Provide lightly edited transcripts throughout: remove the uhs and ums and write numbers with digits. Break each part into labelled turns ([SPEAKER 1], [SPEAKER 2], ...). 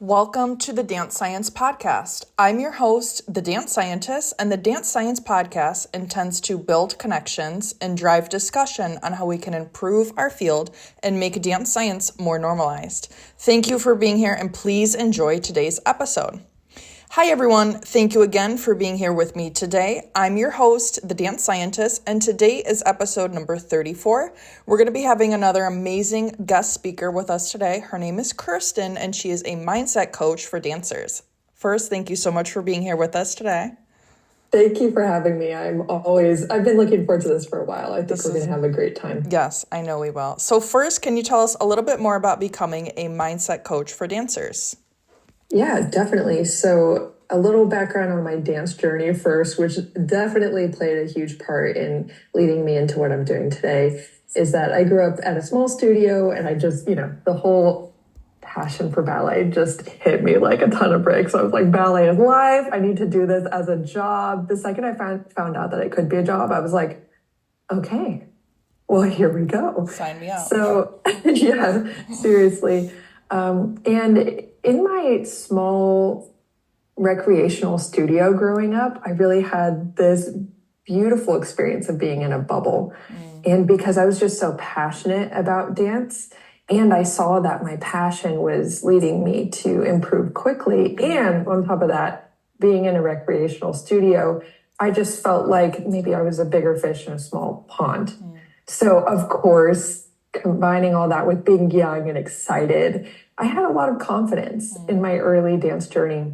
[SPEAKER 1] Welcome to the Dance Science Podcast. I'm your host, the Dance Scientist, and the Dance Science Podcast intends to build connections and drive discussion on how we can improve our field and make dance science more normalized. Thank you for being here, and please enjoy today's episode. Hi everyone, thank you again for being here with me today. I'm your host, the Dance Scientist, and today is episode number 34. We're going to be having another amazing guest speaker with us today. Her name is Kirsten, and she is a mindset coach for dancers. First, thank you so much for being here with us today.
[SPEAKER 2] Thank you for having me. I've been looking forward to this for a while. I think we're going to have a great time.
[SPEAKER 1] Yes, I know we will. So first, can you tell us a little bit more about becoming a mindset coach for dancers?
[SPEAKER 2] Yeah, definitely. So a little background on my dance journey first, which definitely played a huge part in leading me into what I'm doing today, is that I grew up at a small studio and I just, the whole passion for ballet just hit me like a ton of bricks. I was like, ballet is life. I need to do this as a job. The second I found out that it could be a job, I was like, okay, well, here we go.
[SPEAKER 1] Sign me up.
[SPEAKER 2] So yeah, seriously. And in my small recreational studio growing up, I really had this beautiful experience of being in a bubble. And because I was just so passionate about dance, and I saw that my passion was leading me to improve quickly. And on top of that, being in a recreational studio, I just felt like maybe I was a bigger fish in a small pond. So of course, combining all that with being young and excited, I had a lot of confidence in my early dance journey.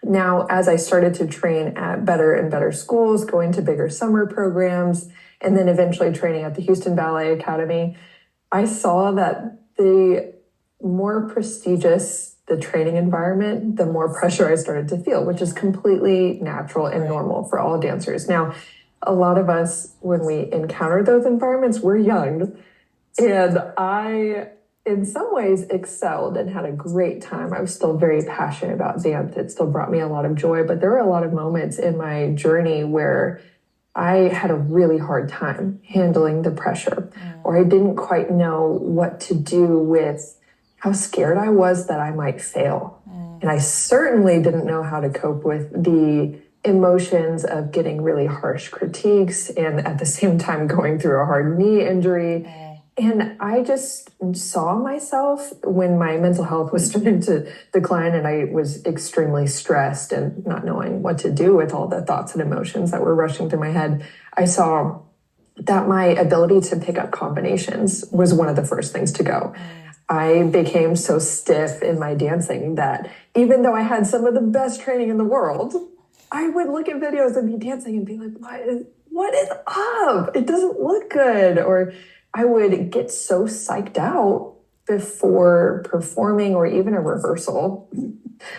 [SPEAKER 2] Now, as I started to train at better and better schools, going to bigger summer programs, and then eventually training at the Houston Ballet Academy, I saw that the more prestigious the training environment, the more pressure I started to feel, which is completely natural and normal for all dancers. Now, a lot of us, when we encounter those environments, we're young. And I, in some ways, excelled and had a great time. I was still very passionate about dance. It still brought me a lot of joy. But there were a lot of moments in my journey where I had a really hard time handling the pressure, or I didn't quite know what to do with how scared I was that I might fail. And I certainly didn't know how to cope with the emotions of getting really harsh critiques and at the same time going through a hard knee injury. And I just saw myself when my mental health was starting to decline and I was extremely stressed and not knowing what to do with all the thoughts and emotions that were rushing through my head. I saw that my ability to pick up combinations was one of the first things to go. I became so stiff in my dancing that even though I had some of the best training in the world, I would look at videos of me dancing and be like, what is up? It doesn't look good. Or I would get so psyched out before performing or even a rehearsal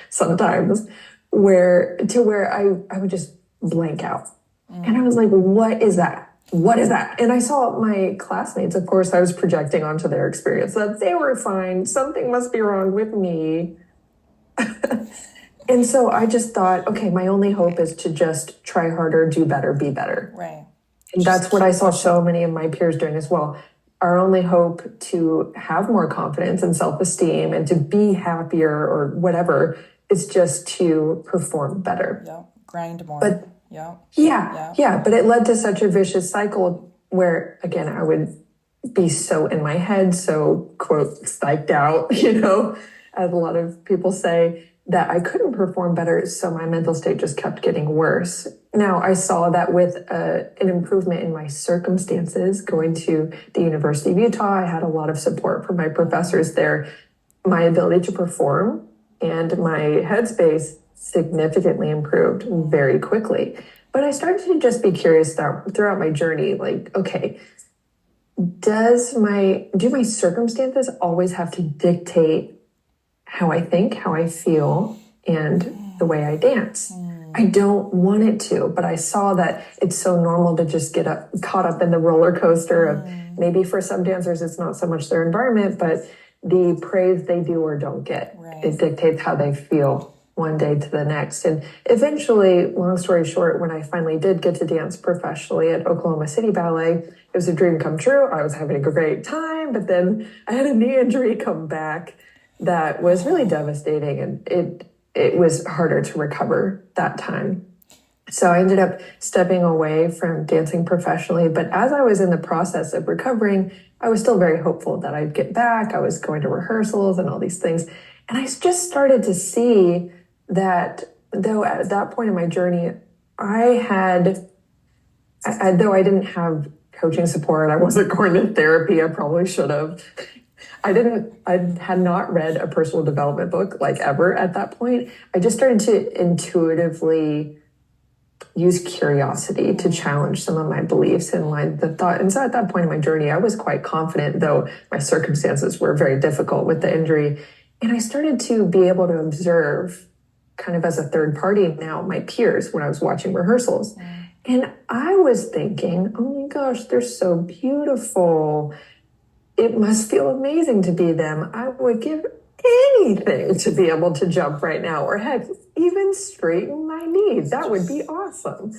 [SPEAKER 2] sometimes where I would just blank out. And I was like, what is that? What is that? And I saw my classmates, of course, I was projecting onto their experience that they were fine. Something must be wrong with me. And so I just thought, okay, my only hope is to just try harder, do better, be better.
[SPEAKER 1] Right.
[SPEAKER 2] And that's what I saw so many of my peers doing as well. Our only hope to have more confidence and self-esteem and to be happier or whatever is just to perform better.
[SPEAKER 1] Yeah, grind more.
[SPEAKER 2] But yeah. But it led to such a vicious cycle where, again, I would be so in my head, so, quote, psyched out, as a lot of people say, that I couldn't perform better, so my mental state just kept getting worse. Now, I saw that with an improvement in my circumstances, going to the University of Utah, I had a lot of support from my professors there. My ability to perform and my headspace significantly improved very quickly. But I started to just be curious throughout my journey, like, okay, do my circumstances always have to dictate how I think, how I feel, and the way I dance? I don't want it to, but I saw that it's so normal to just get caught up in the roller coaster of maybe for some dancers, it's not so much their environment, but the praise they do or don't get. Right. It dictates how they feel one day to the next. And eventually, long story short, when I finally did get to dance professionally at Oklahoma City Ballet, it was a dream come true. I was having a great time, but then I had a knee injury come back. that was really devastating, and it was harder to recover that time. So I ended up stepping away from dancing professionally. But as I was in the process of recovering, I was still very hopeful that I'd get back. I was going to rehearsals and all these things. And I just started to see that, though at that point in my journey, though I didn't have coaching support, I wasn't going to therapy, I probably should have. I had not read a personal development book like ever at that point. I just started to intuitively use curiosity to challenge some of my beliefs and the thought. And so at that point in my journey, I was quite confident, though my circumstances were very difficult with the injury. And I started to be able to observe, kind of as a third party now, my peers when I was watching rehearsals. And I was thinking, oh my gosh, they're so beautiful. It must feel amazing to be them. I would give anything to be able to jump right now, or heck, even straighten my knees. That would be awesome.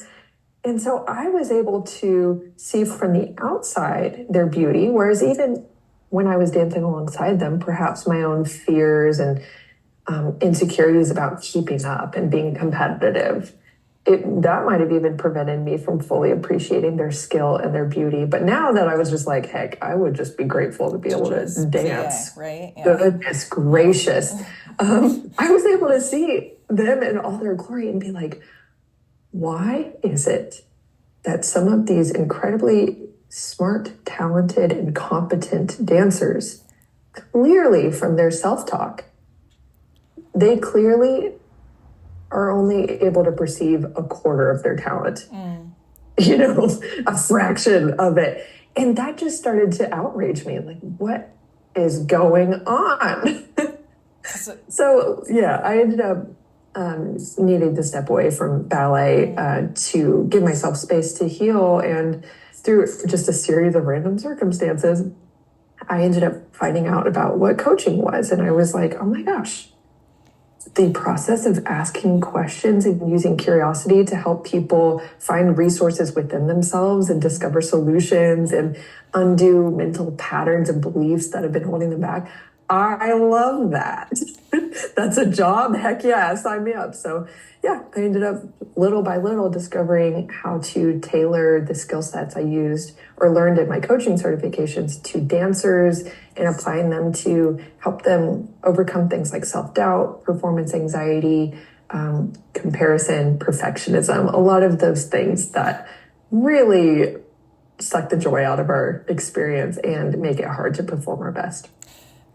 [SPEAKER 2] And so I was able to see from the outside their beauty, whereas even when I was dancing alongside them, perhaps my own fears and insecurities about keeping up and being competitive, that might have even prevented me from fully appreciating their skill and their beauty. But now that I was just like, heck, I would just be grateful to be able to dance.
[SPEAKER 1] Right? Yeah.
[SPEAKER 2] Goodness gracious. I was able to see them in all their glory and be like, why is it that some of these incredibly smart, talented, and competent dancers, clearly from their self-talk, they clearly are only able to perceive a quarter of their talent, a fraction of it. And that just started to outrage me. Like, what is going on? So, yeah, I ended up needing to step away from ballet to give myself space to heal. And through just a series of random circumstances, I ended up finding out about what coaching was. And I was like, oh my gosh. The process of asking questions and using curiosity to help people find resources within themselves and discover solutions and undo mental patterns and beliefs that have been holding them back. I love that. That's a job. Heck yeah, sign me up. So yeah, I ended up little by little discovering how to tailor the skill sets I used or learned in my coaching certifications to dancers and applying them to help them overcome things like self-doubt, performance anxiety, comparison, perfectionism, a lot of those things that really suck the joy out of our experience and make it hard to perform our best.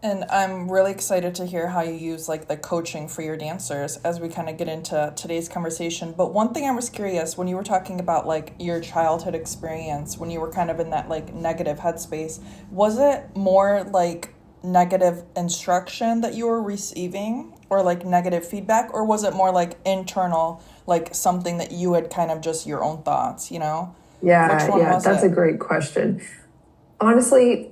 [SPEAKER 1] And I'm really excited to hear how you use like the coaching for your dancers as we kind of get into today's conversation. But one thing I was curious, when you were talking about like your childhood experience, when you were kind of in that like negative headspace, was it more like negative instruction that you were receiving or like negative feedback, or was it more like internal, like something that you had kind of just your own thoughts, you know?
[SPEAKER 2] Yeah, that's a great question. Honestly,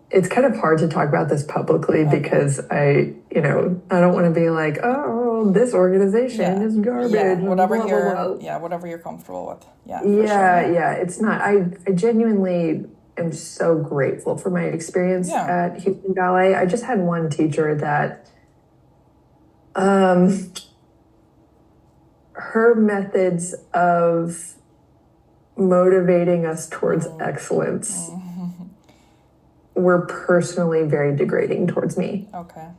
[SPEAKER 2] it's kind of hard to talk about this publicly because I don't want to be like, oh, this organization is garbage.
[SPEAKER 1] Yeah, whatever
[SPEAKER 2] blah,
[SPEAKER 1] you're,
[SPEAKER 2] blah, blah.
[SPEAKER 1] Whatever you're comfortable with.
[SPEAKER 2] Yeah, it's not. I genuinely am so grateful for my experience at Houston Ballet. I just had one teacher that, her methods of motivating us towards excellence were personally very degrading towards me.
[SPEAKER 1] Okay.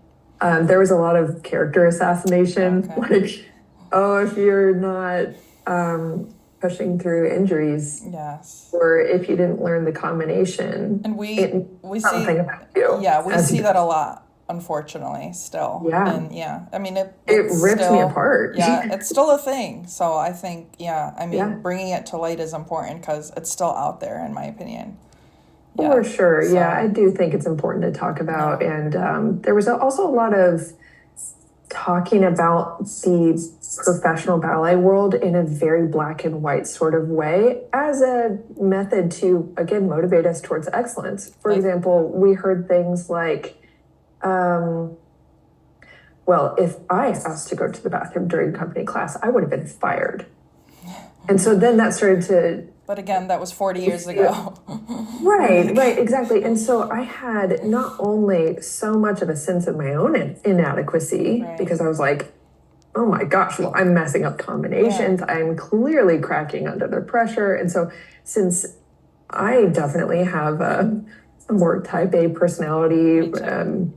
[SPEAKER 2] There was a lot of character assassination. Okay. Like, oh, if you're not pushing through injuries, or if you didn't learn the combination,
[SPEAKER 1] and we see
[SPEAKER 2] something about you.
[SPEAKER 1] Yeah, we see that a lot, unfortunately, still.
[SPEAKER 2] Yeah.
[SPEAKER 1] And I mean, it
[SPEAKER 2] rips
[SPEAKER 1] still,
[SPEAKER 2] me apart.
[SPEAKER 1] Yeah, it's still a thing. So I think, bringing it to light is important because it's still out there, in my opinion.
[SPEAKER 2] Yeah. For sure. So, yeah, I do think it's important to talk about. Yeah. And there was also a lot of talking about the professional ballet world in a very black and white sort of way as a method to, again, motivate us towards excellence. For example, we heard things like, well, if I asked to go to the bathroom during company class, I would have been fired. And so then that started to
[SPEAKER 1] But again, that was 40 years ago.
[SPEAKER 2] Right, exactly. And so I had not only so much of a sense of my own inadequacy, because I was like, oh my gosh, well, I'm messing up combinations. I'm clearly cracking under the pressure. And so since I definitely have a more type A personality, and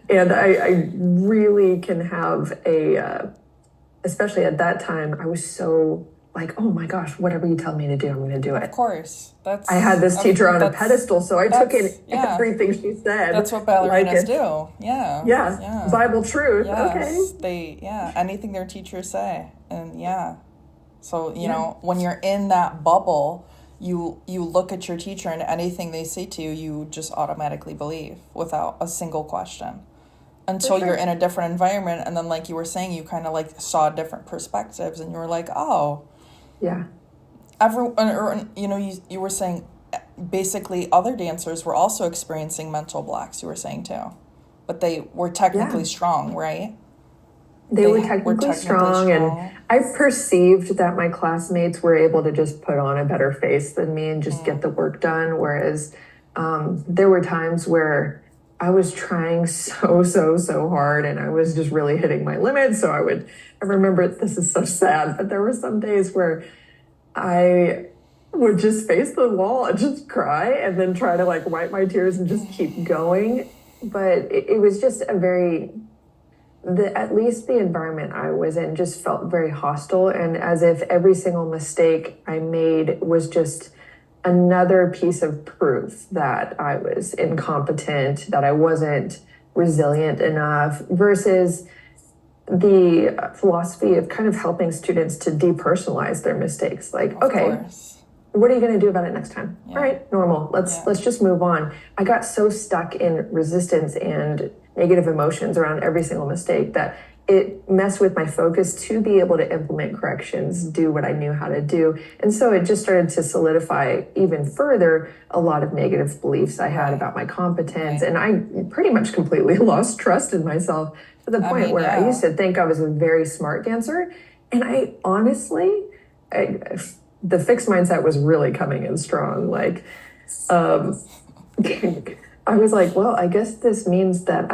[SPEAKER 2] I really can have especially at that time, I was so like, oh my gosh, whatever you tell me to do, I'm going to do it.
[SPEAKER 1] Of course.
[SPEAKER 2] I had this teacher on a pedestal, so I took in everything she said.
[SPEAKER 1] That's what ballerinas do. Yeah.
[SPEAKER 2] Bible truth.
[SPEAKER 1] Yes. Okay. Anything their teachers say. And so, you know, when you're in that bubble, you look at your teacher and anything they say to you, you just automatically believe without a single question. Until you're in a different environment, and then like you were saying, you kind of like saw different perspectives, and you were like, oh, everyone, you know, you were saying basically other dancers were also experiencing mental blocks. You were saying too, but they were technically strong, right?
[SPEAKER 2] They were technically strong, and I perceived that my classmates were able to just put on a better face than me and just get the work done. Whereas there were times where I was trying so hard, and I was just really hitting my limits. So I remember, this is so sad, but there were some days where I would just face the wall and just cry and then try to like wipe my tears and just keep going. But it was just at least the environment I was in just felt very hostile, and as if every single mistake I made was just another piece of proof that I was incompetent, that I wasn't resilient enough, versus the philosophy of kind of helping students to depersonalize their mistakes. Like, okay, what are you going to do about it next time? All right, normal. Let's just move on. I got so stuck in resistance and negative emotions around every single mistake that it messed with my focus to be able to implement corrections, do what I knew how to do. And so it just started to solidify even further a lot of negative beliefs I had about my competence. And I pretty much completely lost trust in myself to the point where I used to think I was a very smart dancer. And I honestly, the fixed mindset was really coming in strong. Like, I was like, well, I guess this means that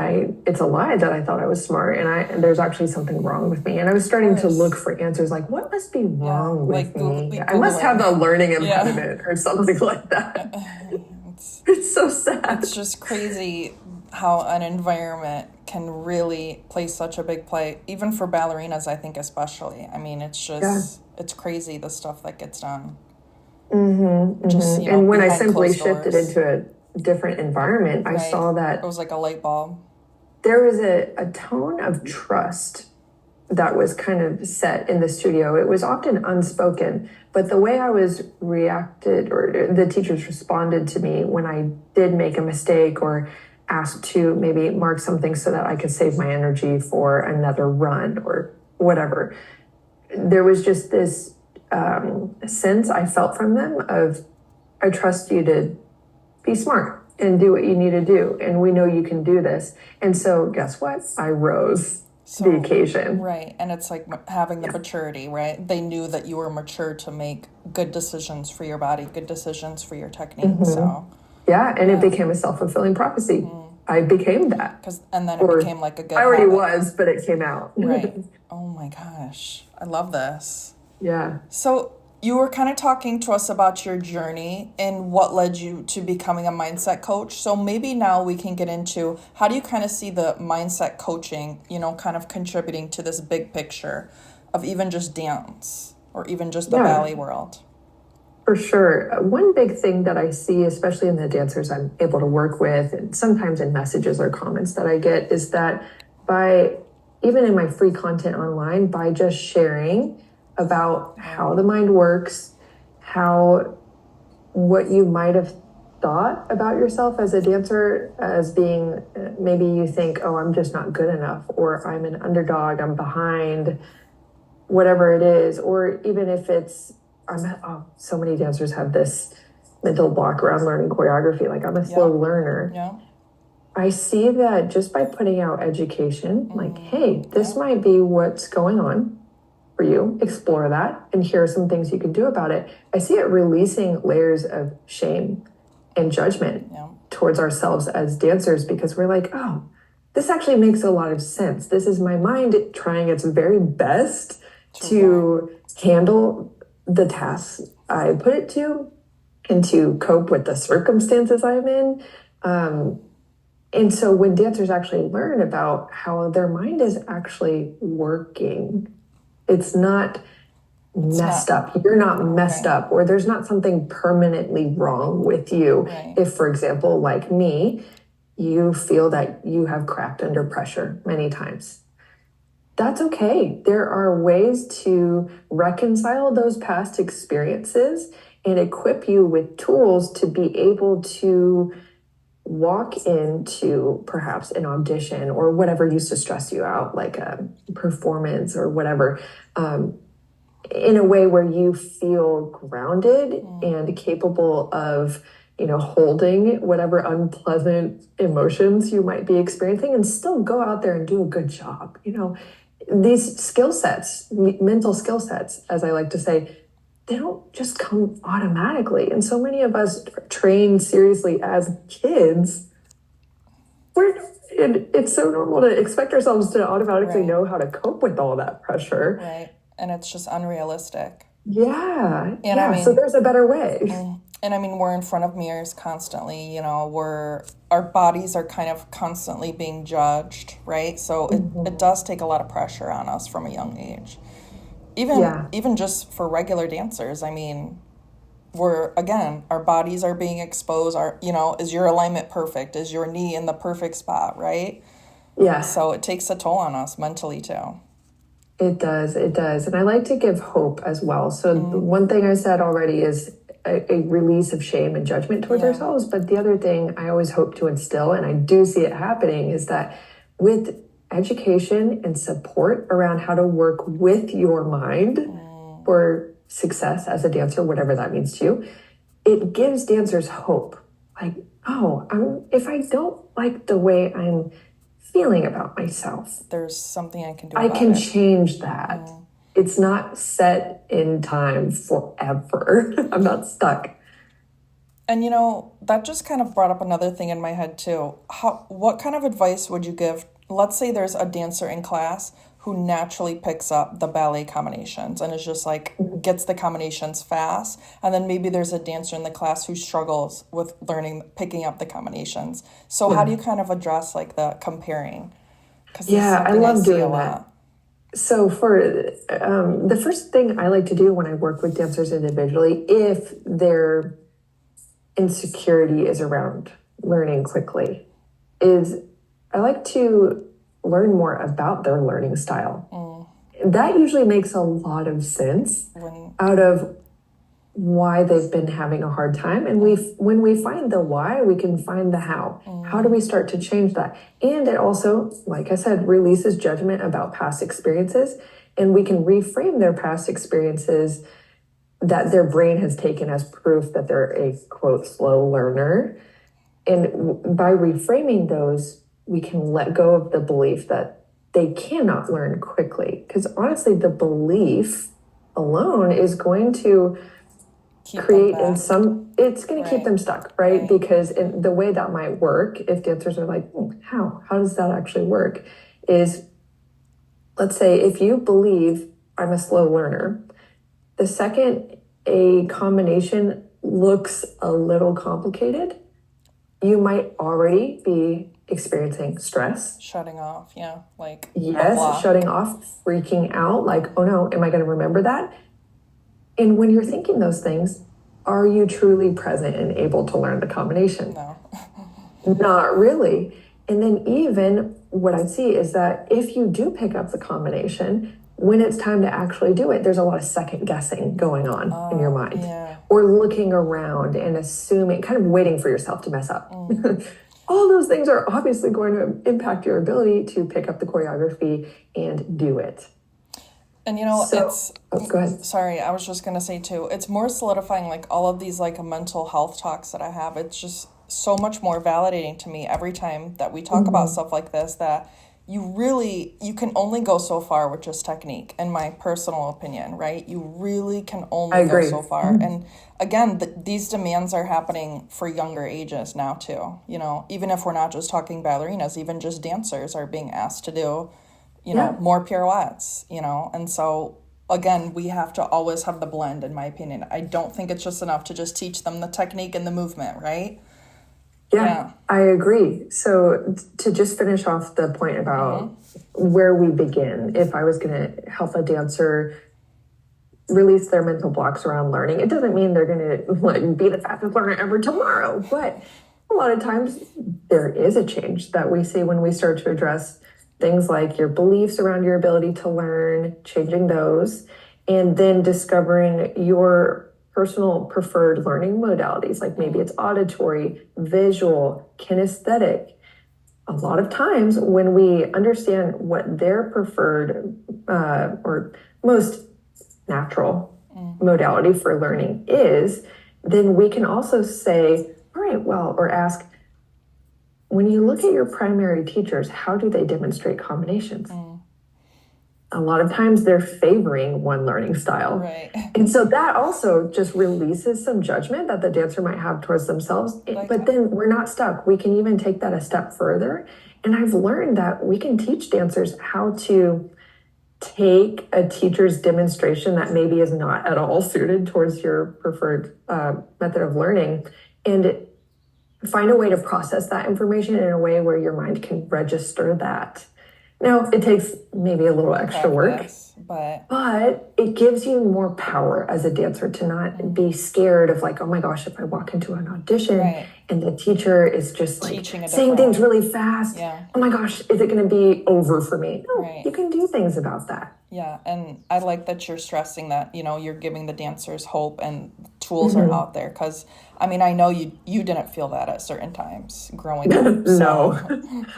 [SPEAKER 2] it's a lie that I thought I was smart, and there's actually something wrong with me. And I was starting to look for answers, like, what must be wrong with me? I must have a learning impediment or something like that. It's so sad.
[SPEAKER 1] It's just crazy how an environment can really play such a big play, even for ballerinas, I think, especially. I mean, it's just, it's crazy, the stuff that gets done. Just, you know,
[SPEAKER 2] and when I simply shifted into a different environment, I saw that
[SPEAKER 1] it was like a light bulb.
[SPEAKER 2] There was a tone of trust that was kind of set in the studio. It was often unspoken, but the way I was reacted, or the teachers responded to me when I did make a mistake or asked to maybe mark something so that I could save my energy for another run or whatever, there was just this sense I felt from them of, I trust you to be smart and do what you need to do. And we know you can do this. And so guess what? I rose to the occasion.
[SPEAKER 1] Right. And it's like having the maturity, right? They knew that you were mature to make good decisions for your body, good decisions for your technique. So
[SPEAKER 2] it became a self-fulfilling prophecy. I became that.
[SPEAKER 1] And then it became like a good
[SPEAKER 2] I already
[SPEAKER 1] habit.
[SPEAKER 2] Was, but it came out.
[SPEAKER 1] Right. Oh my gosh. I love this.
[SPEAKER 2] Yeah.
[SPEAKER 1] So you were kind of talking to us about your journey and what led you to becoming a mindset coach. So maybe now we can get into, how do you kind of see the mindset coaching, you know, kind of contributing to this big picture of even just dance or even just the ballet world?
[SPEAKER 2] For sure. One big thing that I see, especially in the dancers I'm able to work with, and sometimes in messages or comments that I get, is that even in my free content online, by just sharing about how the mind works, what you might have thought about yourself as a dancer as being, maybe you think, oh, I'm just not good enough, or I'm an underdog, I'm behind, whatever it is. Or even if it's, so many dancers have this mental block around learning choreography, like I'm a slow learner.
[SPEAKER 1] Yeah.
[SPEAKER 2] I see that just by putting out education, like, hey, this might be what's going on for you, explore that, and here are some things you can do about it. I see it releasing layers of shame and judgment towards ourselves as dancers, because we're like, oh, this actually makes a lot of sense. This is my mind trying its very best to handle the tasks I put it to and to cope with the circumstances I'm in. And so when dancers actually learn about how their mind is actually working, it's not messed up. You're not messed up, or there's not something permanently wrong with you. If, for example, like me, you feel that you have cracked under pressure many times. That's okay. There are ways to reconcile those past experiences and equip you with tools to be able to walk into perhaps an audition or whatever used to stress you out, like a performance or whatever, in a way where you feel grounded and capable of, holding whatever unpleasant emotions you might be experiencing and still go out there and do a good job. These skill sets, mental skill sets, as I like to say, they don't just come automatically. And so many of us train seriously as kids. It's so normal to expect ourselves to automatically know how to cope with all that pressure.
[SPEAKER 1] Right. And it's just unrealistic.
[SPEAKER 2] Yeah. So there's a better way.
[SPEAKER 1] And we're in front of mirrors constantly, our bodies are kind of constantly being judged, right? So it does take a lot of pressure on us from a young age. Even just for regular dancers, our bodies are being exposed. Is your alignment perfect? Is your knee in the perfect spot, right?
[SPEAKER 2] Yeah.
[SPEAKER 1] So it takes a toll on us mentally too.
[SPEAKER 2] It does. And I like to give hope as well. So the one thing I said already is a release of shame and judgment towards ourselves. But the other thing I always hope to instill, and I do see it happening, is that with education and support around how to work with your mind for success as a dancer, whatever that means to you, it gives dancers hope. Like, if I don't like the way I'm feeling about myself,
[SPEAKER 1] there's something I can do.
[SPEAKER 2] I can change that. It's not set in time forever. I'm not stuck.
[SPEAKER 1] And that just kind of brought up another thing in my head too. What kind of advice would you give? Let's say there's a dancer in class who naturally picks up the ballet combinations and is just like, gets the combinations fast. And then maybe there's a dancer in the class who struggles with picking up the combinations. So how do you kind of address like the comparing?
[SPEAKER 2] I love doing that. So for the first thing I like to do when I work with dancers individually, if their insecurity is around learning quickly, is I like to learn more about their learning style. That usually makes a lot of sense out of why they've been having a hard time. And when we find the why, we can find the how. How do we start to change that? And it also, like I said, releases judgment about past experiences. And we can reframe their past experiences that their brain has taken as proof that they're a, quote, slow learner. And by reframing those, we can let go of the belief that they cannot learn quickly. Because honestly, the belief alone is going to create it's going to keep them stuck, right? Because in the way that might work, if dancers are like, how does that actually work? Is, let's say, if you believe I'm a slow learner, the second a combination looks a little complicated, you might already be experiencing stress.
[SPEAKER 1] Shutting off,
[SPEAKER 2] shutting off, freaking out, like, oh no, am I going to remember that? And when you're thinking those things, are you truly present and able to learn the combination?
[SPEAKER 1] No.
[SPEAKER 2] Not really. And then even what I see is that if you do pick up the combination, when it's time to actually do it, there's a lot of second guessing going on in your mind. Or looking around and assuming, kind of waiting for yourself to mess up. All those things are obviously going to impact your ability to pick up the choreography and do it.
[SPEAKER 1] And it's...
[SPEAKER 2] go ahead.
[SPEAKER 1] Sorry, I was just going to say too, it's more solidifying like all of these like mental health talks that I have. It's just so much more validating to me every time that we talk about stuff like this, that you can only go so far with just technique, in my personal opinion, right? You really can only go so far. And again, these demands are happening for younger ages now too. You know, even if we're not just talking ballerinas, even just dancers are being asked to do, you know, more pirouettes, you know. And so again, we have to always have the blend, in my opinion. I don't think it's just enough to just teach them the technique and the movement, right?
[SPEAKER 2] Yeah, I agree. So to just finish off the point about where we begin, if I was going to help a dancer release their mental blocks around learning, it doesn't mean they're going to like be the fastest learner ever tomorrow, but a lot of times there is a change that we see when we start to address things like your beliefs around your ability to learn, changing those, and then discovering your personal preferred learning modalities, like maybe it's auditory, visual, kinesthetic. A lot of times when we understand what their preferred or most natural modality for learning is, then we can also say, all right, well, or ask, when you look at your primary teachers, how do they demonstrate combinations? A lot of times they're favoring one learning style.
[SPEAKER 1] Right.
[SPEAKER 2] And so that also just releases some judgment that the dancer might have towards themselves. But then we're not stuck. We can even take that a step further. And I've learned that we can teach dancers how to take a teacher's demonstration that maybe is not at all suited towards your preferred method of learning and find a way to process that information in a way where your mind can register that. Now, it takes maybe a little extra work, but it gives you more power as a dancer to not be scared of like, oh my gosh, if I walk into an audition and the teacher is just like saying things really fast, oh my gosh, is it going to be over for me? No, you can do things about that.
[SPEAKER 1] Yeah, and I like that you're stressing that, you know, you're giving the dancers hope and tools are out there. Because, I mean, I know you didn't feel that at certain times growing up. So.
[SPEAKER 2] No.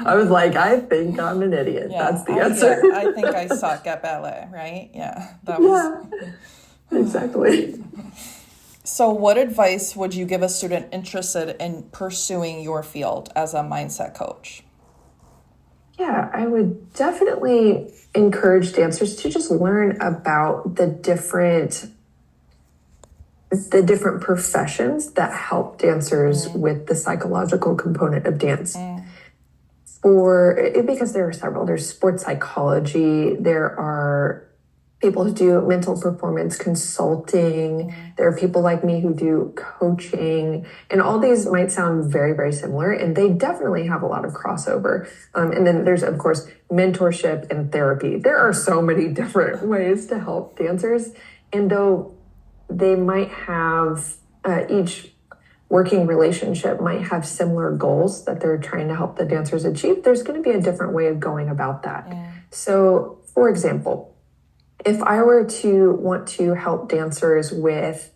[SPEAKER 2] I was like, I think I'm an idiot. That's the answer.
[SPEAKER 1] I think I suck at ballet, right? Yeah.
[SPEAKER 2] Exactly.
[SPEAKER 1] So what advice would you give a student interested in pursuing your field as a mindset coach?
[SPEAKER 2] Yeah, I would definitely encourage dancers to just learn about the different professions that help dancers with the psychological component of dance. Because there are several. There's sports psychology. There are people who do mental performance consulting. There are people like me who do coaching. And all these might sound very, very similar, and they definitely have a lot of crossover. And then there's, of course, mentorship and therapy. There are so many different ways to help dancers. And though they might have, each working relationship might have similar goals that they're trying to help the dancers achieve, there's going to be a different way of going about that. So, for example, if I were to want to help dancers with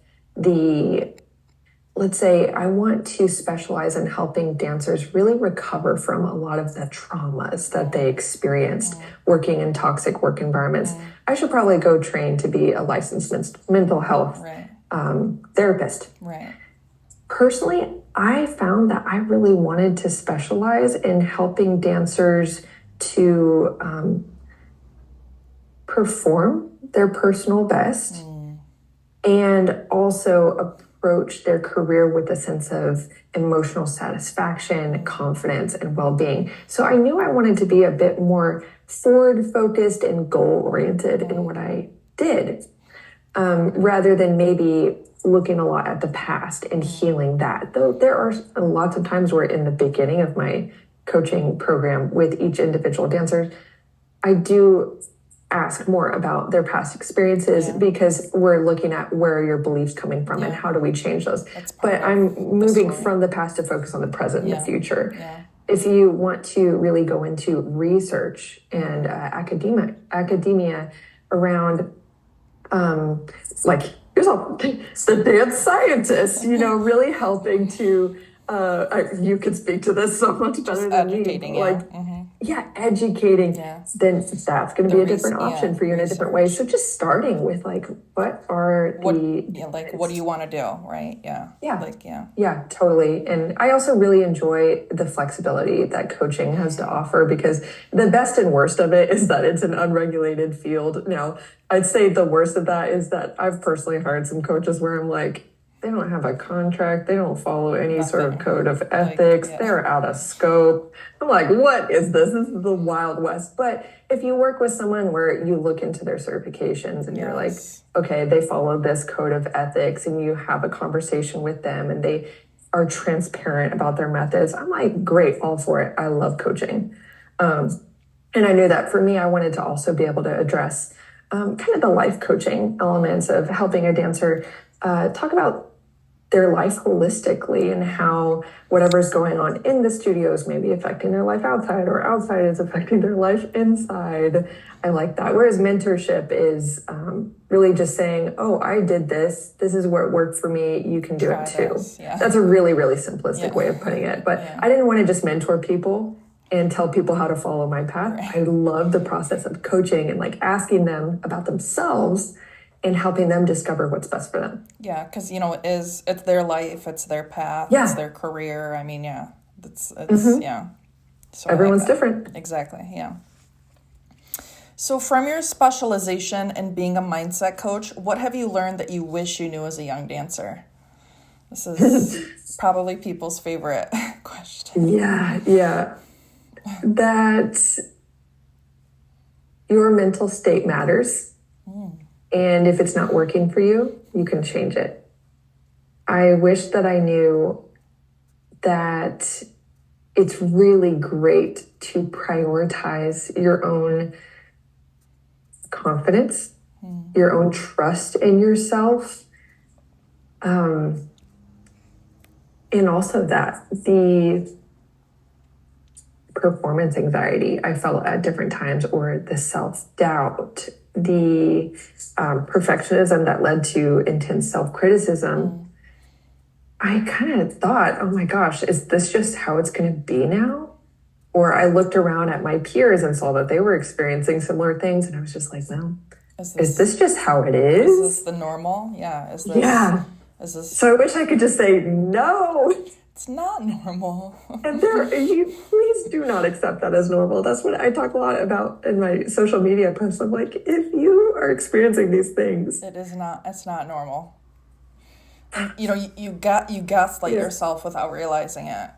[SPEAKER 2] let's say I want to specialize in helping dancers really recover from a lot of the traumas that they experienced working in toxic work environments, I should probably go train to be a licensed mental health therapist.
[SPEAKER 1] Right.
[SPEAKER 2] Personally, I found that I really wanted to specialize in helping dancers to perform their personal best and also approach their career with a sense of emotional satisfaction, confidence, and well-being. So I knew I wanted to be a bit more forward-focused and goal-oriented in what I did, rather than maybe looking a lot at the past and healing that. Though there are lots of times where in the beginning of my coaching program with each individual dancer, I do ask more about their past experiences because we're looking at where are your beliefs coming from and how do we change those. But I'm moving from the past to focus on the present and the future. If you want to really go into research and academia around like here's the dance scientist, really helping to You could speak to this so much better than me.
[SPEAKER 1] Educating,
[SPEAKER 2] Educating.
[SPEAKER 1] Yeah.
[SPEAKER 2] Then that's going to be a different option for you in a different way. So just starting with like, what
[SPEAKER 1] do you want to do, right? Yeah.
[SPEAKER 2] Yeah, totally. And I also really enjoy the flexibility that coaching has to offer, because the best and worst of it is that it's an unregulated field. Now, I'd say the worst of that is that I've personally hired some coaches where I'm like, they don't have a contract. They don't follow any sort of code of ethics. They're out of scope. I'm like, what is this? This is the Wild West. But if you work with someone where you look into their certifications and you're like, okay, they follow this code of ethics, and you have a conversation with them and they are transparent about their methods, I'm like, great, all for it. I love coaching. And I knew that for me, I wanted to also be able to address kind of the life coaching elements of helping a dancer talk about their life holistically, and how whatever's going on in the studios may be affecting their life outside, or outside is affecting their life inside. I like that. Whereas mentorship is really just saying, oh, I did this. This is what worked for me. You can do it too. That's a really, really simplistic way of putting it. But I didn't want to just mentor people and tell people how to follow my path. I love the process of coaching and like asking them about themselves and helping them discover what's best for them.
[SPEAKER 1] Yeah, because, it's their life, it's their path, it's their career. I mean, it's So
[SPEAKER 2] everyone's different.
[SPEAKER 1] Exactly, yeah. So from your specialization in being a mindset coach, what have you learned that you wish you knew as a young dancer? This is probably people's favorite question.
[SPEAKER 2] Yeah. That your mental state matters. And if it's not working for you, you can change it. I wish that I knew that it's really great to prioritize your own confidence, your own trust in yourself. And also that the performance anxiety I felt at different times, or the self-doubt, the perfectionism that led to intense self-criticism, I kind of thought, oh my gosh, is this just how it's going to be now? Or I looked around at my peers and saw that they were experiencing similar things, and I was just like, no, is this just how it is?
[SPEAKER 1] Is this the normal? Yeah. Is this?
[SPEAKER 2] So I wish I could just say, no,
[SPEAKER 1] it's not normal.
[SPEAKER 2] And please do not accept that as normal. That's what I talk a lot about in my social media posts. I'm like, if you are experiencing these things,
[SPEAKER 1] it's not normal. And, you gaslight yourself without realizing it.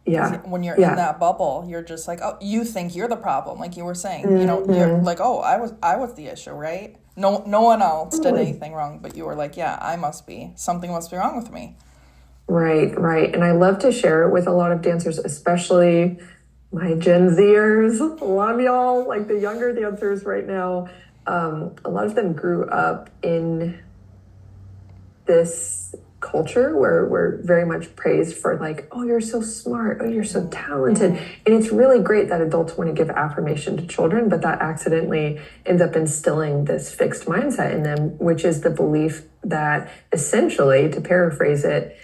[SPEAKER 2] Yeah.
[SPEAKER 1] When you're in that bubble, you're just like, oh, you think you're the problem, like you were saying. You're like, oh, I was the issue, right? No one else did anything wrong, but you were like, yeah, something must be wrong with me. Right.
[SPEAKER 2] And I love to share it with a lot of dancers, especially my Gen Zers. Love y'all, like the younger dancers right now. A lot of them grew up in this culture where we're very much praised for like, oh, you're so smart, oh, you're so talented. And it's really great that adults want to give affirmation to children, but that accidentally ends up instilling this fixed mindset in them, which is the belief that essentially, to paraphrase it,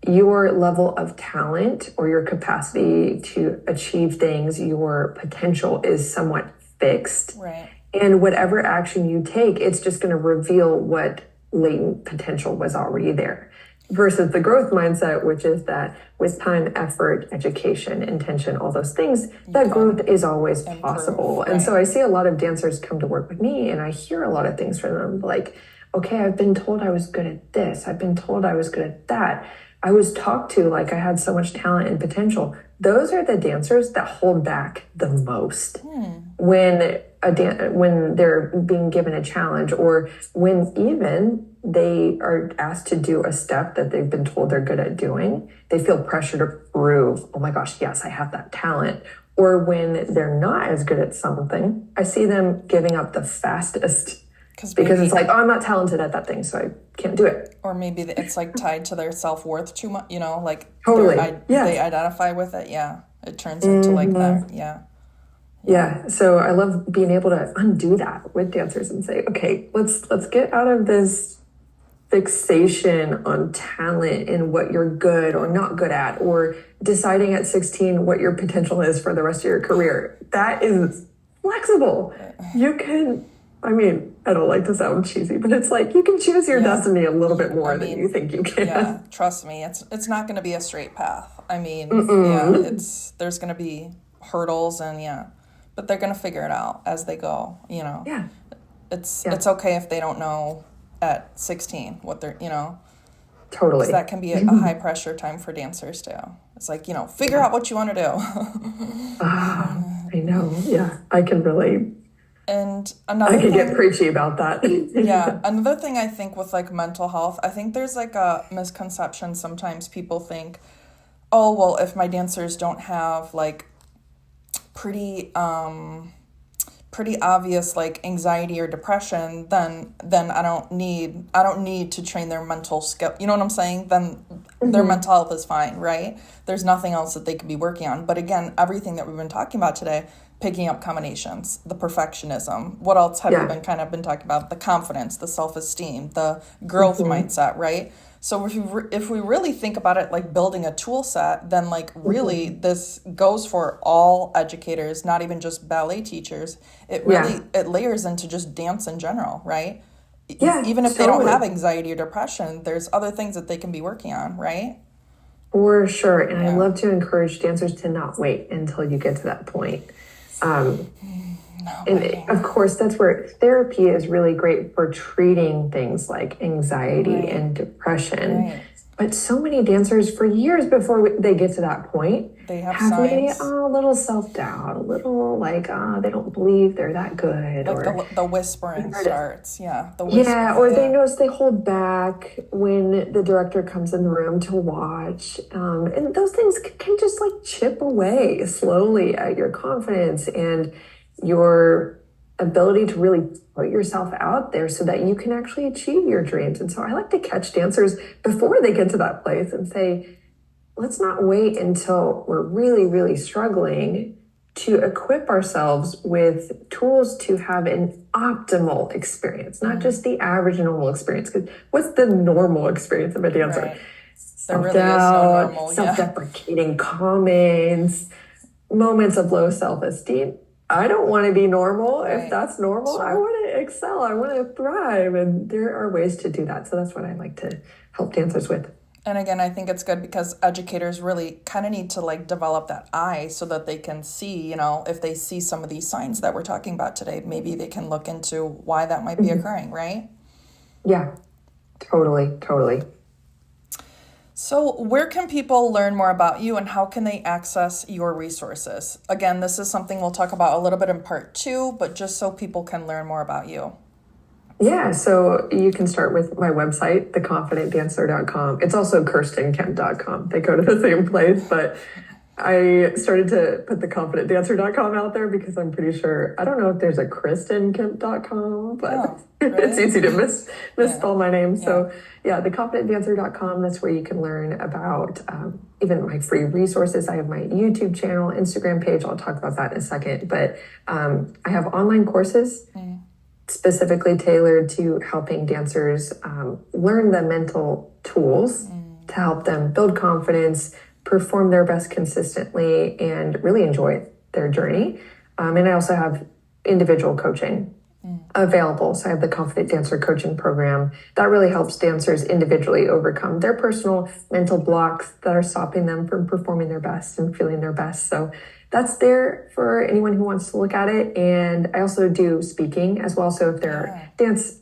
[SPEAKER 2] your level of talent or your capacity to achieve things, your potential is somewhat fixed.
[SPEAKER 1] Right.
[SPEAKER 2] And whatever action you take, it's just going to reveal what latent potential was already there. Versus the growth mindset, which is that with time, effort, education, intention, all those things, that growth is always possible. Right. And so I see a lot of dancers come to work with me, and I hear a lot of things from them like, okay, I've been told I was good at this. I've been told I was good at that. I was talked to like I had so much talent and potential. Those are the dancers that hold back the most when they're being given a challenge, or when even they are asked to do a step that they've been told they're good at doing. They feel pressure to prove, oh my gosh, yes, I have that talent. Or when they're not as good at something, I see them giving up the fastest. Because it's like, oh, I'm not talented at that thing, so I can't do it.
[SPEAKER 1] Or maybe it's like tied to their self-worth too much, like
[SPEAKER 2] totally.
[SPEAKER 1] They identify with it. Yeah. It turns into like that.
[SPEAKER 2] Yeah. So I love being able to undo that with dancers and say, okay, let's get out of this fixation on talent and what you're good or not good at, or deciding at 16 what your potential is for the rest of your career. That is flexible. You can, I mean, I don't like to sound cheesy, but it's like you can choose your destiny a little bit more than you think you can.
[SPEAKER 1] Yeah, trust me, it's not going to be a straight path. I mean, there's going to be hurdles and but they're going to figure it out as they go,
[SPEAKER 2] Yeah.
[SPEAKER 1] It's okay if they don't know at 16 what they're,
[SPEAKER 2] Totally.
[SPEAKER 1] 'cause that can be a high pressure time for dancers too. It's like, figure out what you want to do.
[SPEAKER 2] I know. Yeah, I can relate.
[SPEAKER 1] And another
[SPEAKER 2] I could get preachy about that.
[SPEAKER 1] Another thing I think with like mental health, I think there's like a misconception. Sometimes people think, oh, well, if my dancers don't have like pretty obvious like anxiety or depression, then I don't need to train their mental skill. You know what I'm saying? Then their mental health is fine, right? There's nothing else that they could be working on. But again, everything that we've been talking about today, picking up combinations, the perfectionism. What else have you been talking about? The confidence, the self-esteem, the growth mindset, right? So if we really think about it like building a tool set, then like really this goes for all educators, not even just ballet teachers. It really it layers into just dance in general, right?
[SPEAKER 2] Yeah,
[SPEAKER 1] even if they don't have anxiety or depression, there's other things that they can be working on, right?
[SPEAKER 2] For sure. And I love to encourage dancers to not wait until you get to that point. And of course, that's where therapy is really great for treating things like anxiety and depression. Right. But so many dancers, for years before they get to that point,
[SPEAKER 1] they have
[SPEAKER 2] maybe a little self-doubt, a little like, they don't believe they're that good.
[SPEAKER 1] Like or the whispering starts.
[SPEAKER 2] Or they notice they hold back when the director comes in the room to watch. And those things can just like chip away slowly at your confidence and your ability to really put yourself out there so that you can actually achieve your dreams. And so I like to catch dancers before they get to that place and say, let's not wait until we're really, really struggling to equip ourselves with tools to have an optimal experience, not just the average normal experience. Because what's the normal experience of a dancer?
[SPEAKER 1] Right. Self-doubt,
[SPEAKER 2] self-deprecating comments, moments of low self-esteem. I don't want to be normal. Right. If that's normal, I want to excel. I want to thrive. And there are ways to do that. So that's what I like to help dancers with.
[SPEAKER 1] And again, I think it's good because educators really kind of need to like develop that eye so that they can see, if they see some of these signs that we're talking about today, maybe they can look into why that might be occurring, right?
[SPEAKER 2] Yeah, totally.
[SPEAKER 1] So where can people learn more about you and how can they access your resources? Again, this is something we'll talk about a little bit in part 2, but just so people can learn more about you.
[SPEAKER 2] Yeah, so you can start with my website, theconfidentdancer.com. It's also kirstenkemp.com. They go to the same place, but I started to put theconfidentdancer.com out there because I'm pretty sure, I don't know if there's a kristenkemp.com, but really? It's easy to misspell my name. So theconfidentdancer.com, that's where you can learn about even my free resources. I have my YouTube channel, Instagram page. I'll talk about that in a second. But I have online courses specifically tailored to helping dancers learn the mental tools to help them build confidence, perform their best consistently, and really enjoy their journey. And I also have individual coaching available. So I have the Confident Dancer Coaching Program that really helps dancers individually overcome their personal mental blocks that are stopping them from performing their best and feeling their best. So that's there for anyone who wants to look at it. And I also do speaking as well. So if there are dance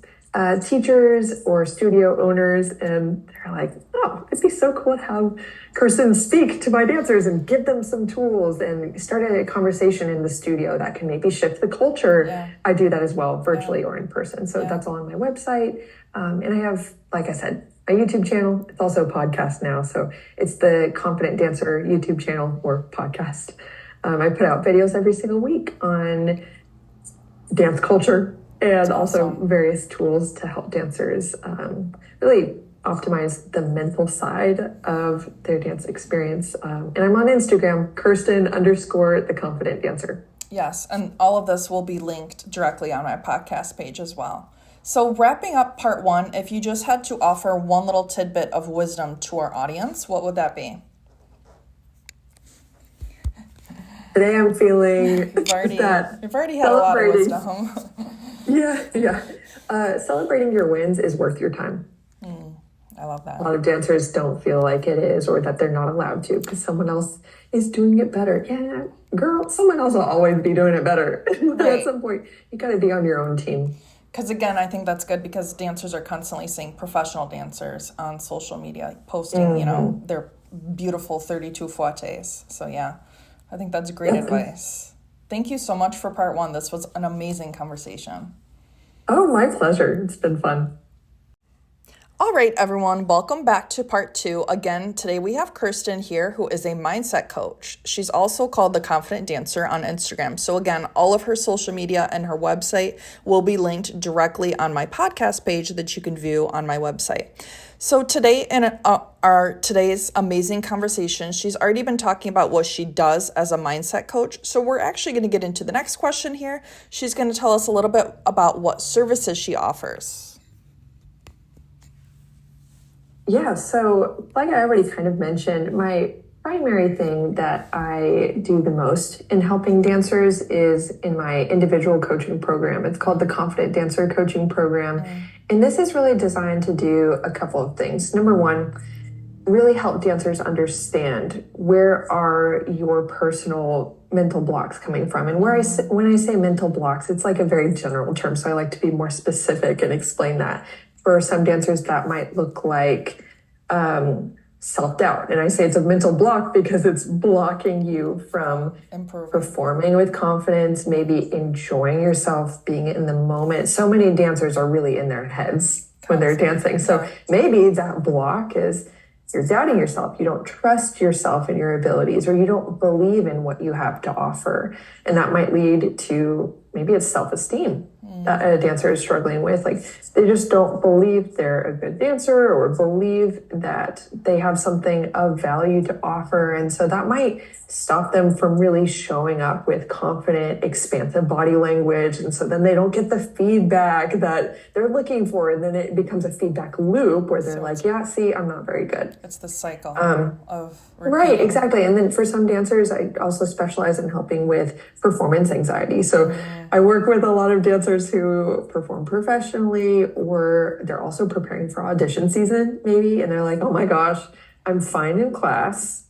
[SPEAKER 2] teachers or studio owners and they're like, oh, it'd be so cool to have Kirsten speak to my dancers and give them some tools and start a conversation in the studio that can maybe shift the culture. I do that as well, virtually or in person. So that's all on my website. And I have, like I said, a YouTube channel. It's also a podcast now. So it's the Confident Dancer YouTube channel or podcast. I put out videos every single week on dance culture and also various tools to help dancers really optimize the mental side of their dance experience. And I'm on Instagram, Kirsten_theconfidentdancer.
[SPEAKER 1] Yes, and all of this will be linked directly on my podcast page as well. So wrapping up part one, if you just had to offer one little tidbit of wisdom to our audience, what would that be?
[SPEAKER 2] Today I'm feeling
[SPEAKER 1] You've already had a lot of wisdom.
[SPEAKER 2] Celebrating your wins is worth your time.
[SPEAKER 1] I love that.
[SPEAKER 2] A lot of dancers don't feel like it is, or that they're not allowed to because someone else is doing it better. Yeah, girl, someone else will always be doing it better. Right. At some point, you got to be on your own team.
[SPEAKER 1] Because again, I think that's good because dancers are constantly seeing professional dancers on social media posting, their beautiful 32 fouettes. So yeah, I think that's great advice. Thank you so much for part one. This was an amazing conversation.
[SPEAKER 2] Oh, my pleasure. It's been fun.
[SPEAKER 1] All right, everyone, welcome back to part two. Again, today we have Kirsten here, who is a mindset coach. She's also called the Confident Dancer on Instagram. So again, all of her social media and her website will be linked directly on my podcast page that you can view on my website. So today in today's amazing conversation, she's already been talking about what she does as a mindset coach. So we're actually going to get into the next question here. She's going to tell us a little bit about what services she offers.
[SPEAKER 2] Yeah, so like I already kind of mentioned, my primary thing that I do the most in helping dancers is in my individual coaching program. It's called the Confident Dancer Coaching Program. And this is really designed to do a couple of things. Number one, really help dancers understand where are your personal mental blocks coming from. And when I say mental blocks, it's like a very general term. So I like to be more specific and explain that. For some dancers, that might look like self-doubt. And I say it's a mental block because it's blocking you from performing with confidence, maybe enjoying yourself, being in the moment. So many dancers are really in their heads when they're dancing. So maybe that block is you're doubting yourself. You don't trust yourself and your abilities, or you don't believe in what you have to offer. And that might lead to maybe it's self-esteem that a dancer is struggling with. Like they just don't believe they're a good dancer or believe that they have something of value to offer. And so that might stop them from really showing up with confident, expansive body language. And so then they don't get the feedback that they're looking for. And then it becomes a feedback loop where they're like, yeah, see, I'm not very good.
[SPEAKER 1] It's the cycle of repeating.
[SPEAKER 2] Right, exactly. And then for some dancers, I also specialize in helping with performance anxiety. So I work with a lot of dancers who perform professionally, or they're also preparing for audition season, maybe. And they're like, oh my gosh, I'm fine in class.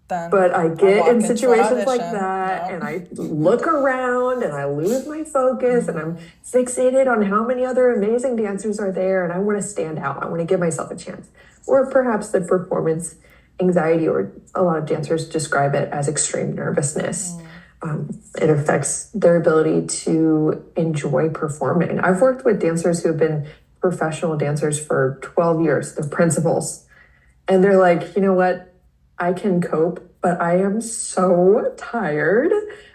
[SPEAKER 2] But I get in situations like that and I look around and I lose my focus and I'm fixated on how many other amazing dancers are there and I want to stand out. I want to give myself a chance. Or perhaps the performance anxiety, or a lot of dancers describe it as extreme nervousness. It affects their ability to enjoy performing. I've worked with dancers who have been professional dancers for 12 years, the principals, and they're like, you know what? I can cope, but I am so tired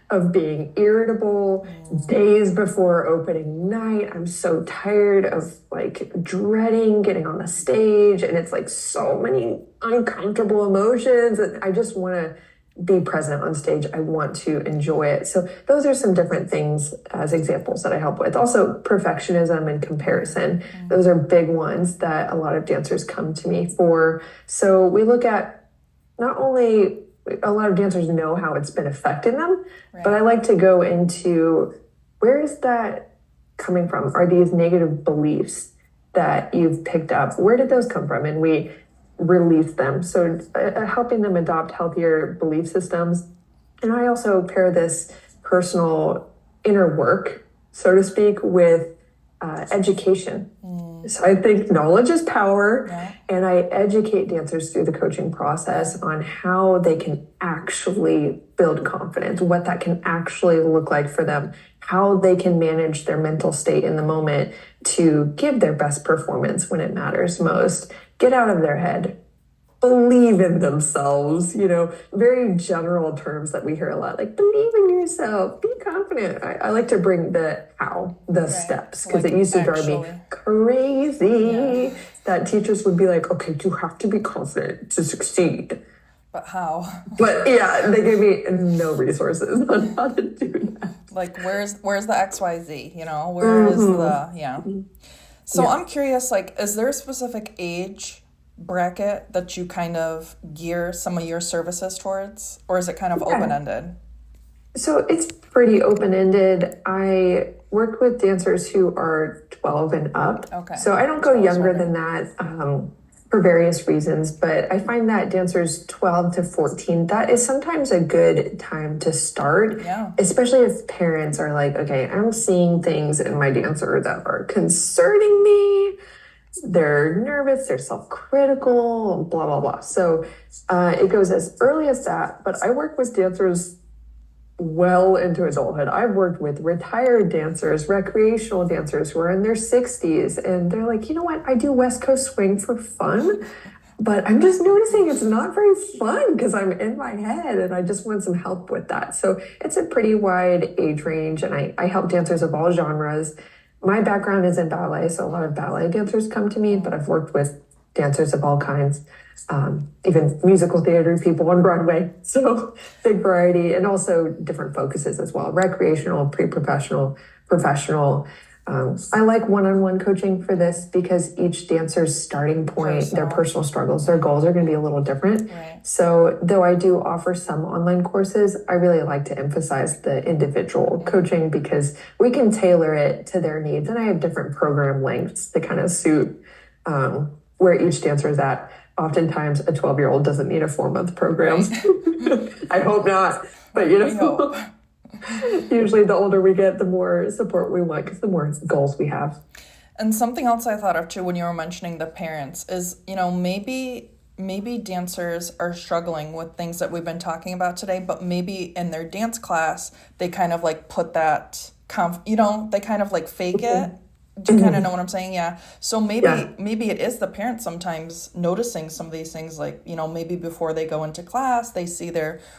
[SPEAKER 2] of being irritable days before opening night. I'm so tired of like dreading getting on the stage, and it's like so many uncomfortable emotions, and I just want to be present on stage. I want to enjoy it. So those are some different things as examples that I help with. Also, perfectionism and comparison. Those are big ones that a lot of dancers come to me for. So we look at not only a lot of dancers know how it's been affecting them, but I like to go into where is that coming from? Are these negative beliefs that you've picked up? Where did those come from? And we release them. So helping them adopt healthier belief systems. And I also pair this personal inner work, so to speak, with education. So I think knowledge is power, and I educate dancers through the coaching process on how they can actually build confidence, what that can actually look like for them, how they can manage their mental state in the moment to give their best performance when it matters most, get out of their head, believe in themselves, very general terms that we hear a lot, like believe in yourself, be confident. I like to bring the how, the steps, because it used to drive me crazy that teachers would be like, okay, you have to be confident to succeed.
[SPEAKER 1] But how?
[SPEAKER 2] But yeah, they gave me no resources on how to do that.
[SPEAKER 1] Like, where's the XYZ, where is the, yeah. So I'm curious, like, is there a specific age bracket that you kind of gear some of your services towards, or is it kind of open-ended?
[SPEAKER 2] So it's pretty open-ended. I work with dancers who are 12 and up.
[SPEAKER 1] Okay.
[SPEAKER 2] So I don't go younger than that for various reasons, but I find that dancers 12 to 14, that is sometimes a good time to start, especially if parents are like, okay, I'm seeing things in my dancer that are concerning me. They're nervous, they're self-critical, blah, blah, blah. So it goes as early as that, but I work with dancers well into adulthood. I've worked with retired dancers, recreational dancers who are in their 60s, and they're like, you know what, I do West Coast swing for fun, but I'm just noticing it's not very fun because I'm in my head and I just want some help with that. So it's a pretty wide age range, and I help dancers of all genres. My background is in ballet, so a lot of ballet dancers come to me, but I've worked with dancers of all kinds, even musical theater people on Broadway. So big variety, and also different focuses as well. Recreational, pre-professional, professional. I like one-on-one coaching for this because each dancer's starting point, their personal struggles, their goals are going to be a little different.
[SPEAKER 1] Right.
[SPEAKER 2] So though I do offer some online courses, I really like to emphasize the individual coaching because we can tailor it to their needs. And I have different program lengths to kind of suit where each dancer is at. Oftentimes a 12-year-old doesn't need a 4-month program. Right. I hope not, but usually the older we get, the more support we want because the more goals we have.
[SPEAKER 1] And something else I thought of too when you were mentioning the parents is, maybe dancers are struggling with things that we've been talking about today, but maybe in their dance class, they kind of like put that, they kind of like fake it. Do you kind of know what I'm saying? Yeah. So maybe it is the parents sometimes noticing some of these things, like, maybe before they go into class, they see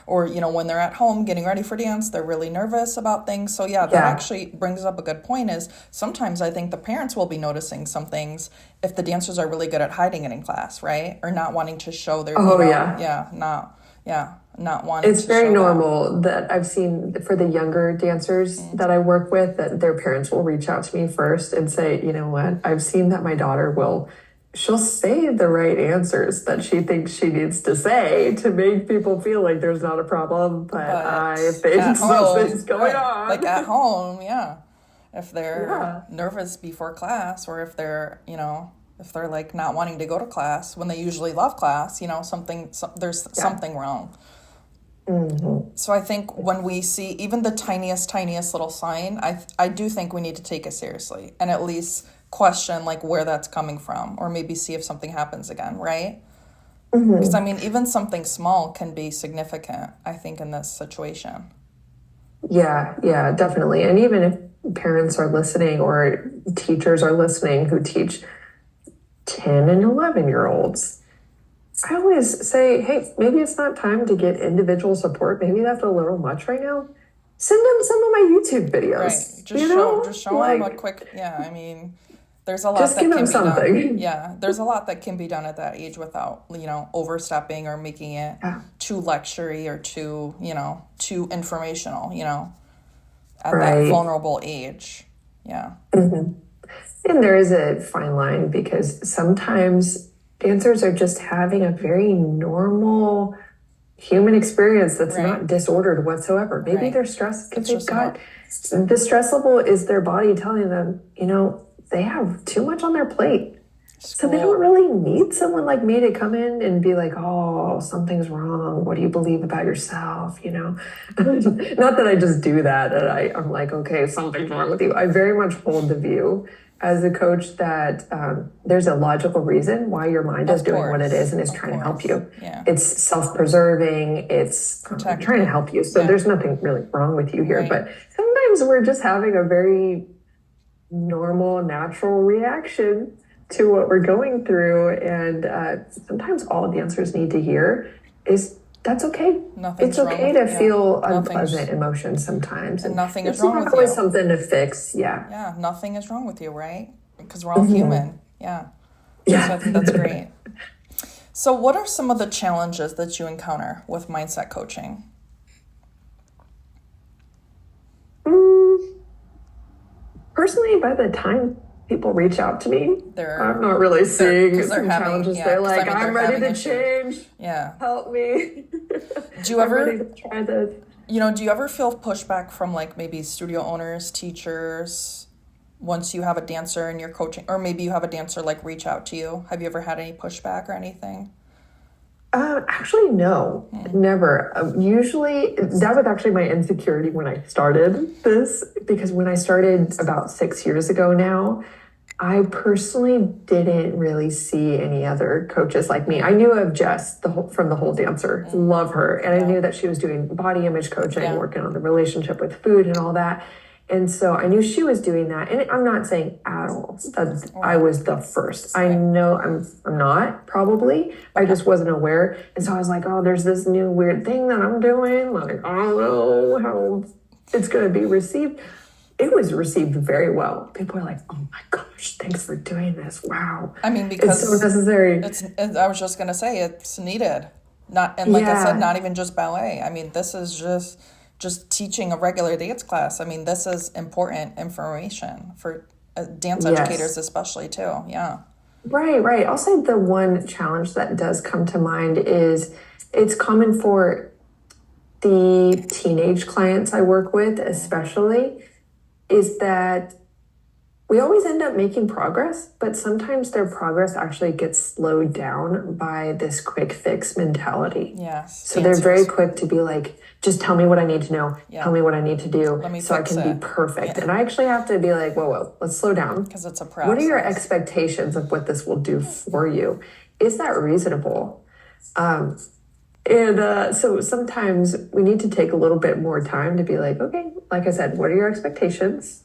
[SPEAKER 1] or when they're at home getting ready for dance, they're really nervous about things. So that actually brings up a good point is sometimes I think the parents will be noticing some things if the dancers are really good at hiding it in class, right? Or not wanting to show their, not wanting
[SPEAKER 2] it's very normal that I've seen for the younger dancers that I work with that their parents will reach out to me first and say, you know what, I've seen that my daughter she'll say the right answers that she thinks she needs to say to make people feel like there's not a problem, but I think something's going on.
[SPEAKER 1] Like at home, if they're nervous before class, or if they're, if they're like not wanting to go to class when they usually love class, there's something wrong.
[SPEAKER 2] Mm-hmm.
[SPEAKER 1] So I think when we see even the tiniest little sign, I do think we need to take it seriously and at least question like where that's coming from, or maybe see if something happens again, right? Because even something small can be significant, I think, in this situation.
[SPEAKER 2] Yeah, definitely. And even if parents are listening or teachers are listening who teach 10 and 11-year-olds, I always say, hey, maybe it's not time to get individual support. Maybe that's a little much right now. Send them some of my YouTube videos.
[SPEAKER 1] Right. Just show them a quick, there's a lot
[SPEAKER 2] just
[SPEAKER 1] that
[SPEAKER 2] give
[SPEAKER 1] can
[SPEAKER 2] them
[SPEAKER 1] be
[SPEAKER 2] something.
[SPEAKER 1] done. Yeah, there's a lot that can be done at that age without, overstepping or making it too lectury or too informational, at that vulnerable age. Yeah.
[SPEAKER 2] Mm-hmm. And there is a fine line because sometimes dancers are just having a very normal human experience that's not disordered whatsoever. Maybe they're stressed because they've got the stress level is their body telling them, they have too much on their plate. So they don't really need someone like me to come in and be like, oh, something's wrong. What do you believe about yourself? Not that I just do that. And I'm like, okay, something's wrong with you. I very much hold the view as a coach that there's a logical reason why your mind is doing what it is and is trying to help you.
[SPEAKER 1] Yeah.
[SPEAKER 2] It's self-preserving. It's trying to help you. So there's nothing really wrong with you here. Right. But sometimes we're just having a very normal, natural reaction to what we're going through. And sometimes all dancers need to hear is that's okay. It's okay to feel unpleasant emotions sometimes.
[SPEAKER 1] And nothing is wrong with you.
[SPEAKER 2] It's not always something to fix. Yeah.
[SPEAKER 1] Yeah, nothing is wrong with you, right? Because we're all human. Yeah. So I think that's great. So what are some of the challenges that you encounter with mindset coaching?
[SPEAKER 2] Personally, by the time people reach out to me, I'm not really seeing some challenges. They're like, I'm ready to change.
[SPEAKER 1] Yeah.
[SPEAKER 2] Help me.
[SPEAKER 1] Do you ever,
[SPEAKER 2] I'm ready to try this.
[SPEAKER 1] Do you ever feel pushback from like maybe studio owners, teachers, once you have a dancer and you're coaching, or maybe you have a dancer like reach out to you? Have you ever had any pushback or anything?
[SPEAKER 2] Actually, no, never. Usually, that was actually my insecurity when I started this, because when I started about 6 years ago now, I personally didn't really see any other coaches like me. I knew of Jess from The Whole Dancer, love her, and I knew that she was doing body image coaching, working on the relationship with food and all that. And so I knew she was doing that. And I'm not saying at all that I was the first. I know I'm not, probably. I just wasn't aware. And so I was like, oh, there's this new weird thing that I'm doing. Like, I don't know how it's going to be received. It was received very well. People are like, oh my gosh, thanks for doing this. Wow.
[SPEAKER 1] I mean, because
[SPEAKER 2] it's so necessary.
[SPEAKER 1] I was just going to say, it's needed. I said, not even just ballet. I mean, this is just teaching a regular dance class. I mean, this is important information for dance educators especially too. Yeah.
[SPEAKER 2] Right. I'll say the one challenge that does come to mind is it's common for the teenage clients I work with, especially, is that we always end up making progress, but sometimes their progress actually gets slowed down by this quick fix mentality.
[SPEAKER 1] Yes.
[SPEAKER 2] So they're very quick to be like, just tell me what I need to know. Yeah. Tell me what I need to do so I can be perfect. Yeah. And I actually have to be like, whoa, let's slow down.
[SPEAKER 1] Because it's a process.
[SPEAKER 2] What are your expectations of what this will do for you? Is that reasonable? So sometimes we need to take a little bit more time to be like, okay, like I said, what are your expectations?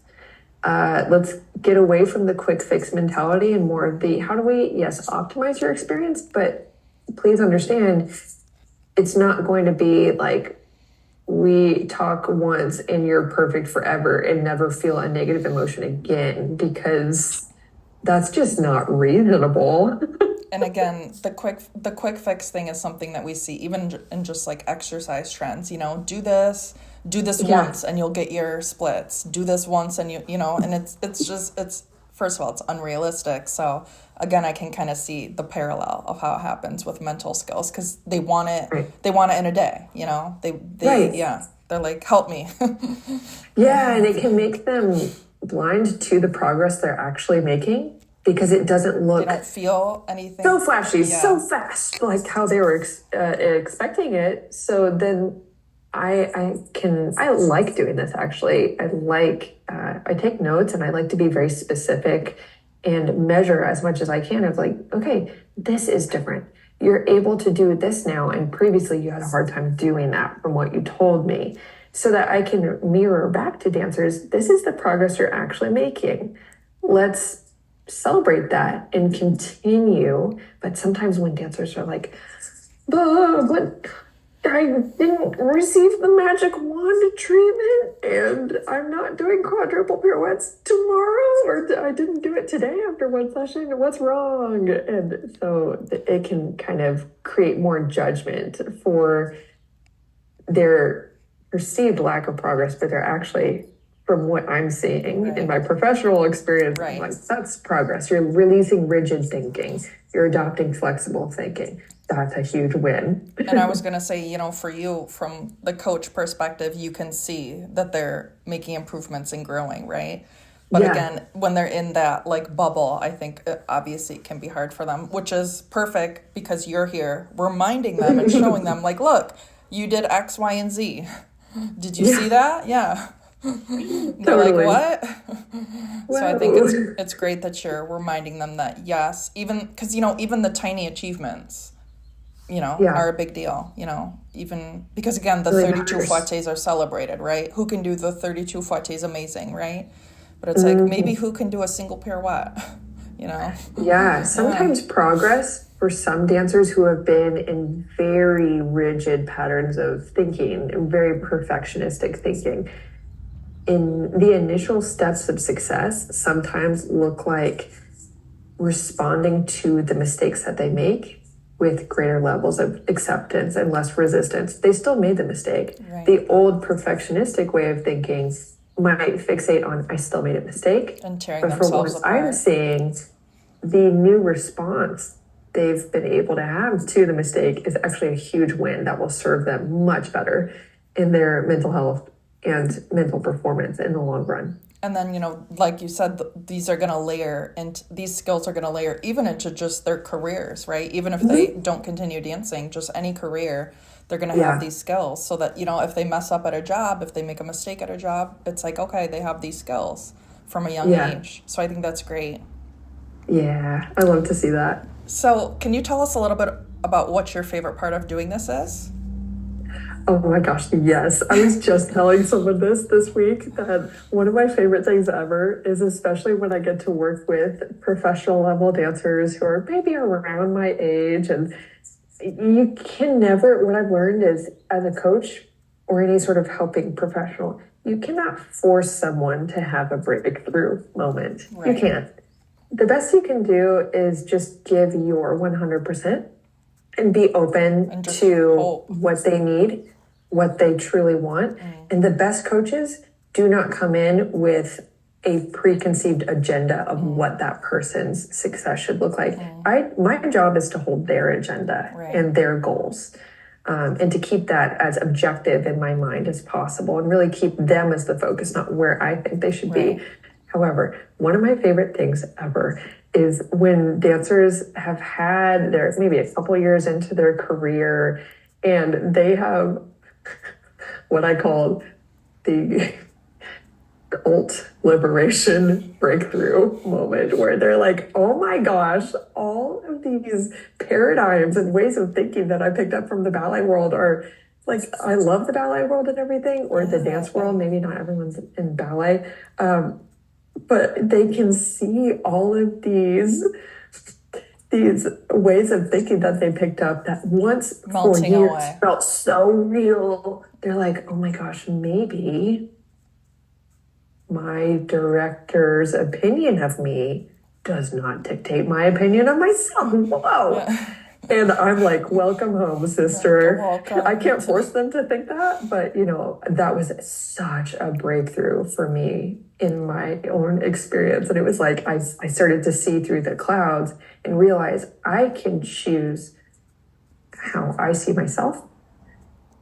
[SPEAKER 2] Let's get away from the quick fix mentality and more of the, how do we, optimize your experience, but please understand it's not going to be like we talk once and you're perfect forever and never feel a negative emotion again, because that's just not reasonable.
[SPEAKER 1] And again, the quick fix thing is something that we see even in just like exercise trends, do this once and you'll get your splits. Do this once and and it's first of all, it's unrealistic. So again, I can kind of see the parallel of how it happens with mental skills, because they want it in a day, they're like, help me.
[SPEAKER 2] Yeah, and it can make them blind to the progress they're actually making, because it doesn't look,
[SPEAKER 1] they don't feel anything
[SPEAKER 2] so flashy, so fast, like how they were expecting it. So then I like doing this, actually. I take notes, and I like to be very specific and measure as much as I can of like, okay, this is different. You're able to do this now, and previously you had a hard time doing that from what you told me, so that I can mirror back to dancers. This is the progress you're actually making. Let's celebrate that and continue. But sometimes when dancers are like, but I didn't receive the magic wand treatment, and I'm not doing quadruple pirouettes tomorrow, or I didn't do it today after one session. What's wrong? And so it can kind of create more judgment for their perceived lack of progress, but they're actually, from what I'm seeing in my professional experience, I'm like, that's progress. You're releasing rigid thinking. You're adopting flexible thinking. That's a huge win.
[SPEAKER 1] And I was going to say, for you, from the coach perspective, you can see that they're making improvements and growing, right? But again, when they're in that like bubble, I think obviously it can be hard for them, which is perfect because you're here reminding them and showing them like, look, you did X, Y, and Z. Did you see that? Yeah. They're like, what? So I think it's great that you're reminding them that, yes, even because, even the tiny achievements, are a big deal, even because, again, the 32 fouettes are celebrated, right? Who can do the 32 fouettes amazing, right? But it's like, maybe who can do a single pirouette,
[SPEAKER 2] Yeah, sometimes progress for some dancers who have been in very rigid patterns of thinking, very perfectionistic thinking, in the initial steps of success sometimes look like responding to the mistakes that they make with greater levels of acceptance and less resistance, they still made the mistake.
[SPEAKER 1] Right.
[SPEAKER 2] The old perfectionistic way of thinking might fixate on, I still made a mistake.
[SPEAKER 1] And tearing
[SPEAKER 2] but from
[SPEAKER 1] themselves
[SPEAKER 2] what
[SPEAKER 1] apart.
[SPEAKER 2] I'm seeing, the new response they've been able to have to the mistake is actually a huge win that will serve them much better in their mental health and mental performance in the long run.
[SPEAKER 1] And then, you know, like you said, these are going to layer, and these skills are going to layer even into just their careers, right? Even if they don't continue dancing, just any career, they're going to have these skills so that, you know, if they mess up at a job, if they make a mistake at a job, it's like, okay, they have these skills from a young age. So I think that's great.
[SPEAKER 2] Yeah, I love to see that.
[SPEAKER 1] So can you tell us a little bit about what your favorite part of doing this is?
[SPEAKER 2] Oh my gosh, yes. I was just telling someone this week that one of my favorite things ever is, especially when I get to work with professional level dancers who are maybe around my age. And you can never, what I've learned is, as a coach or any sort of helping professional, you cannot force someone to have a breakthrough moment.
[SPEAKER 1] Right.
[SPEAKER 2] You can't. The best you can do is just give your 100% and be open to what they need, what they truly want. And the best coaches do not come in with a preconceived agenda of what that person's success should look like. My job is to hold their agenda and their goals, and to keep that as objective in my mind as possible, and really keep them as the focus, not where I think they should be. However, one of my favorite things ever is when dancers have had their, maybe a couple years into their career, and they have what I call the cult liberation breakthrough moment, where they're like, oh my gosh, all of these paradigms and ways of thinking that I picked up from the ballet world are like, I love the ballet world and everything, or the dance world. Maybe not everyone's in ballet, but they can see all of these ways of thinking that they picked up that once for years felt so real. They're like, oh my gosh, maybe my director's opinion of me does not dictate my opinion of myself. Whoa. Yeah. And I'm like, welcome home, sister. Welcome. I can't force them to think that, but you know, that was such a breakthrough for me in my own experience. And it was like, I started to see through the clouds and realize I can choose how I see myself.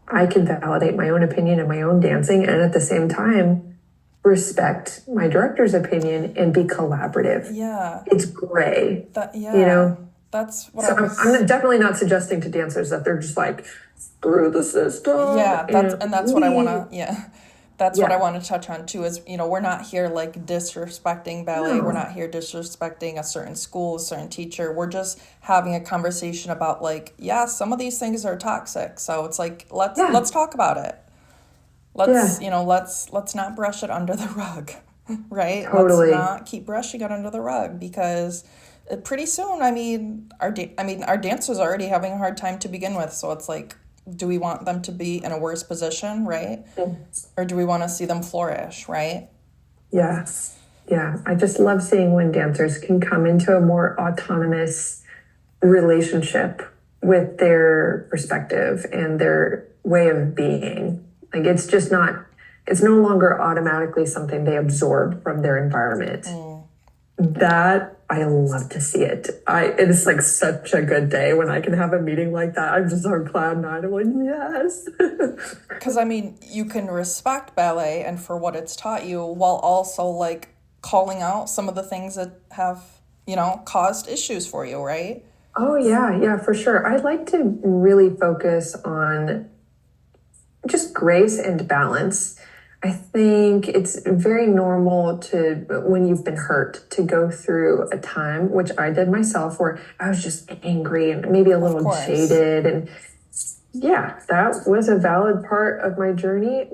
[SPEAKER 2] I can validate my own opinion and my own dancing, and at the same time, respect my director's opinion and be collaborative.
[SPEAKER 1] Yeah.
[SPEAKER 2] It's gray.
[SPEAKER 1] You
[SPEAKER 2] know?
[SPEAKER 1] That's what
[SPEAKER 2] I'm definitely not suggesting to dancers that they're just like, screw the system.
[SPEAKER 1] Yeah, that's what I want to, That's what I want to touch on too, is, you know, we're not here like disrespecting ballet. No. We're not here disrespecting a certain school, a certain teacher. We're just having a conversation about like, some of these things are toxic. So it's like, let's talk about it. Let's not brush it under the rug, right?
[SPEAKER 2] Totally.
[SPEAKER 1] Let's not keep brushing it under the rug, because pretty soon, our dancers are already having a hard time to begin with. So it's like, do we want them to be in a worse position, right? Or do we want to see them flourish, right?
[SPEAKER 2] Yeah. I just love seeing when dancers can come into a more autonomous relationship with their perspective and their way of being. Like, it's no longer automatically something they absorb from their environment. That, I love to see it. It's like such a good day when I can have a meeting like that. I'm just on cloud nine. I'm like, yes.
[SPEAKER 1] Because, you can respect ballet and for what it's taught you, while also like calling out some of the things that have, caused issues for you, right?
[SPEAKER 2] Oh, yeah, for sure. I'd like to really focus on just grace and balance. I think it's very normal when you've been hurt, to go through a time, which I did myself, where I was just angry and maybe a little jaded. And that was a valid part of my journey.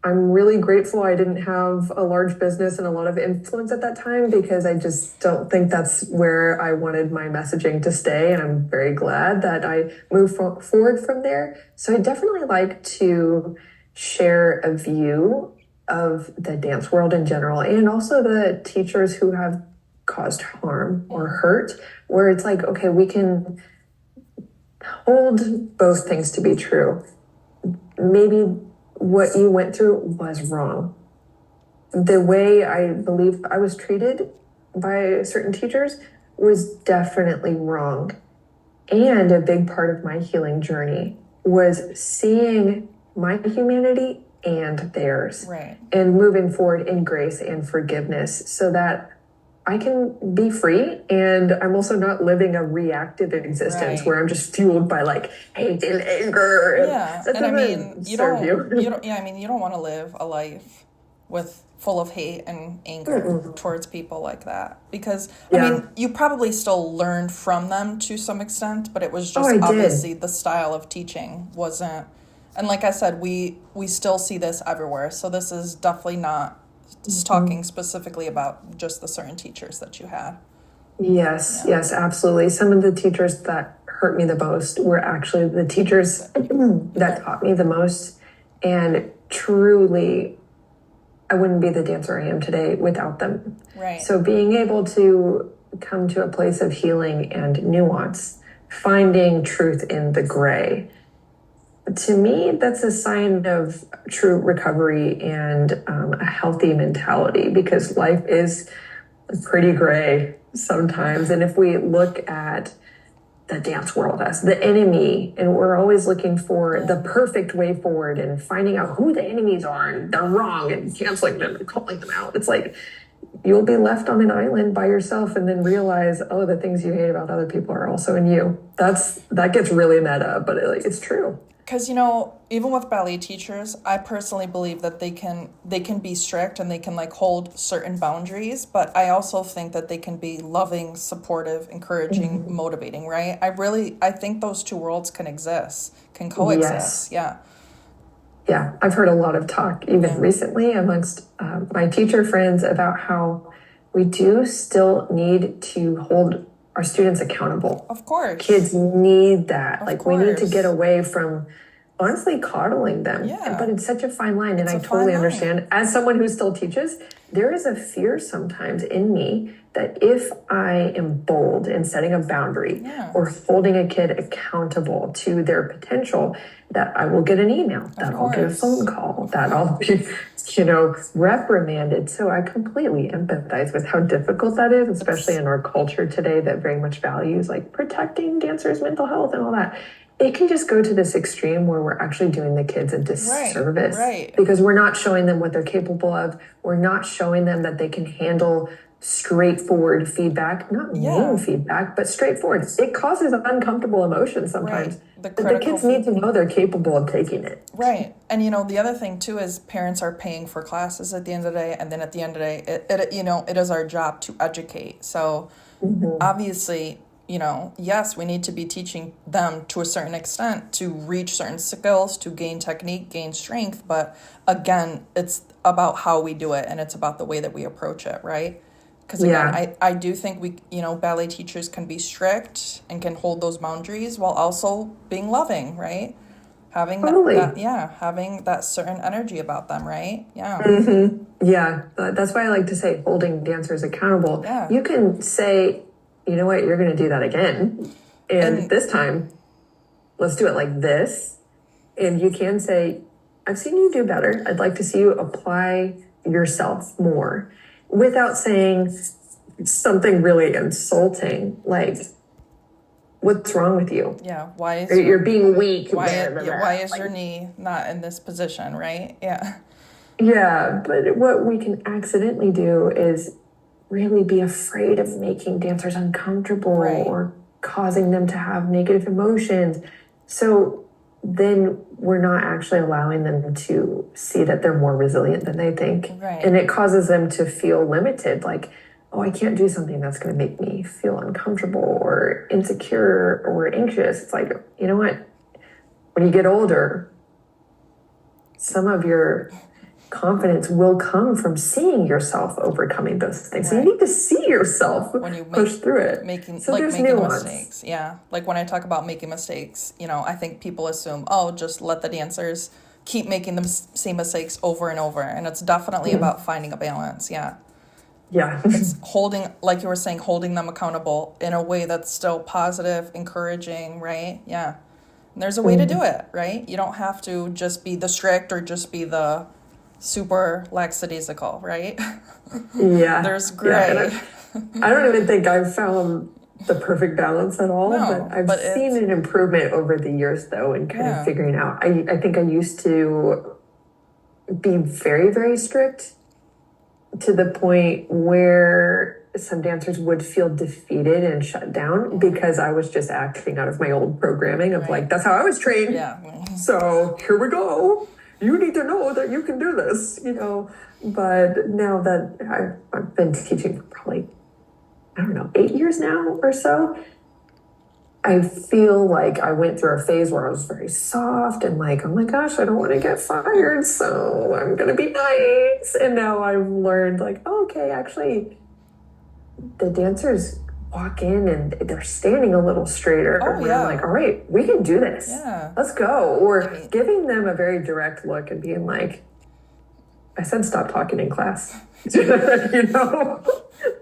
[SPEAKER 2] I'm really grateful I didn't have a large business and a lot of influence at that time, because I just don't think that's where I wanted my messaging to stay. And I'm very glad that I moved forward from there. So I definitely like to share a view of the dance world in general, and also the teachers who have caused harm or hurt, where it's like, okay, we can hold both things to be true. Maybe what you went through was wrong. The way I believe I was treated by certain teachers was definitely wrong. And a big part of my healing journey was seeing my humanity and theirs.
[SPEAKER 1] Right.
[SPEAKER 2] And moving forward in grace and forgiveness so that I can be free, and I'm also not living a reactive existence where I'm just fueled by like hate and anger.
[SPEAKER 1] Yeah, and I mean, you don't want to live a life full of hate and anger towards people like that, because I mean, you probably still learned from them to some extent, but it was just obviously the style of teaching wasn't. And like I said, we still see this everywhere, so this is definitely not. Just talking specifically about just the certain teachers that you had.
[SPEAKER 2] Yes, absolutely. Some of the teachers that hurt me the most were actually the teachers that taught me the most. And truly, I wouldn't be the dancer I am today without them.
[SPEAKER 1] Right.
[SPEAKER 2] So being able to come to a place of healing and nuance, finding truth in the gray, to me, that's a sign of true recovery and a healthy mentality, because life is pretty gray sometimes. And if we look at the dance world as the enemy, and we're always looking for the perfect way forward and finding out who the enemies are and they're wrong and canceling them and calling them out, it's like you'll be left on an island by yourself and then realize, oh, the things you hate about other people are also in you. That gets really meta, but it's true.
[SPEAKER 1] Because, even with ballet teachers, I personally believe that they can be strict and they can hold certain boundaries, but I also think that they can be loving, supportive, encouraging, motivating, right? I think those two worlds can coexist.
[SPEAKER 2] Yes. Yeah, I've heard a lot of talk, even recently, amongst my teacher friends about how we do still need to hold our students accountable.
[SPEAKER 1] Of course.
[SPEAKER 2] Kids need that. We need to get
[SPEAKER 1] course.
[SPEAKER 2] away from honestly coddling them.
[SPEAKER 1] Yeah.
[SPEAKER 2] But it's such a fine line. And I totally understand. As someone who still teaches, there is a fear sometimes in me that if I am bold in setting a boundary or holding a kid accountable to their potential, that I will get an email, that I'll get a phone call, that I'll be, reprimanded. So I completely empathize with how difficult that is, especially in our culture today that very much values protecting dancers' mental health and all that. It can just go to this extreme where we're actually doing the kids a disservice.
[SPEAKER 1] Right.
[SPEAKER 2] Because we're not showing them what they're capable of. We're not showing them that they can handle straightforward feedback, not mean feedback, but straightforward. It causes uncomfortable emotions sometimes.
[SPEAKER 1] Right.
[SPEAKER 2] The kids need to know they're capable of taking it.
[SPEAKER 1] Right. And, the other thing, too, is parents are paying for classes at the end of the day. And then at the end of the day, it is our job to educate. So obviously, yes, we need to be teaching them to a certain extent to reach certain skills, to gain technique, gain strength. But again, it's about how we do it, and it's about the way that we approach it, right? Because again, I do think ballet teachers can be strict and can hold those boundaries while also being loving, right? Having having that certain energy about them, right? Yeah.
[SPEAKER 2] Yeah, that's why I like to say holding dancers accountable.
[SPEAKER 1] Yeah.
[SPEAKER 2] You can say, you know what, you're going to do that again. And this time, let's do it like this. And you can say, I've seen you do better. I'd like to see you apply yourself more without saying something really insulting, like, what's wrong with you?
[SPEAKER 1] Yeah, why is
[SPEAKER 2] you're being weak?
[SPEAKER 1] Why is your knee not in this position, right? Yeah.
[SPEAKER 2] Yeah, but what we can accidentally do is really be afraid of making dancers uncomfortable or causing them to have negative emotions. So then we're not actually allowing them to see that they're more resilient than they think.
[SPEAKER 1] Right.
[SPEAKER 2] And it causes them to feel limited, like, oh, I can't do something that's going to make me feel uncomfortable or insecure or anxious. It's like, you know what? When you get older, some of your confidence will come from seeing yourself overcoming those things. Right. So you need to see yourself when you push through it.
[SPEAKER 1] Making mistakes. Yeah. Like when I talk about making mistakes, I think people assume, just let the dancers keep making the same mistakes over and over. And it's definitely about finding a balance. Yeah.
[SPEAKER 2] Yeah.
[SPEAKER 1] It's holding, like you were saying, holding them accountable in a way that's still positive, encouraging, right? Yeah. And there's a way to do it, right? You don't have to just be the strict or just be the super lackadaisical, right?
[SPEAKER 2] Yeah.
[SPEAKER 1] There's gray.
[SPEAKER 2] Yeah, I don't even think I've found the perfect balance at all, but I've seen an improvement over the years, though, in kind of figuring out. I think I used to be very, very strict to the point where some dancers would feel defeated and shut down because I was just acting out of my old programming of like, that's how I was trained.
[SPEAKER 1] Yeah.
[SPEAKER 2] So here we go. You need to know that you can do this, you know. But now that I've been teaching for probably, I don't know, 8 years now or so, I feel like I went through a phase where I was very soft and like, oh my gosh, I don't want to get fired, so I'm going to be nice. And now I've learned like, oh, okay, actually, the dancers walk in and they're standing a little straighter. I'm like, all right, we can do this. Yeah. Let's go. Or giving them a very direct look and being like, I said stop talking in class. You know?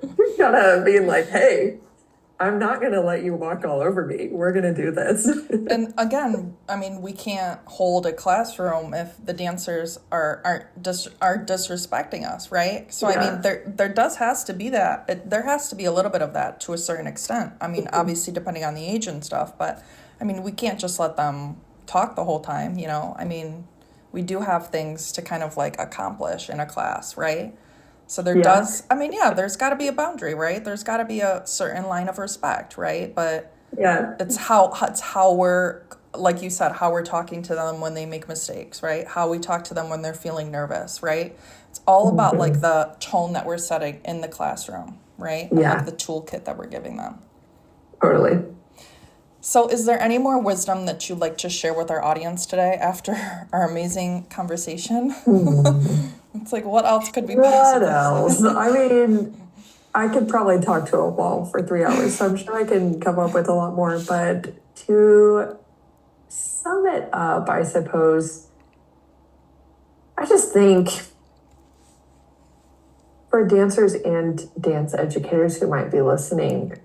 [SPEAKER 2] You gotta be like, hey, I'm not going to let you walk all over me. We're going to do this.
[SPEAKER 1] And again, I mean, we can't hold a classroom if the dancers are disrespecting us, right? So, I mean, there has to be that. There has to be a little bit of that to a certain extent. I mean, obviously, depending on the age and stuff. But, I mean, we can't just let them talk the whole time, you know? I mean, we do have things to kind of, like, accomplish in a class, right? So there's got to be a boundary, right? There's got to be a certain line of respect, right? But it's how we're, like you said, how we're talking to them when they make mistakes, right? How we talk to them when they're feeling nervous, right? It's all about like the tone that we're setting in the classroom, right? And like the toolkit that we're giving them.
[SPEAKER 2] Totally.
[SPEAKER 1] So is there any more wisdom that you'd like to share with our audience today after our amazing conversation? It's like, what else could be possible?
[SPEAKER 2] What else? I mean, I could probably talk to a wall for 3 hours, so I'm sure I can come up with a lot more. But to sum it up, I suppose, I just think for dancers and dance educators who might be listening,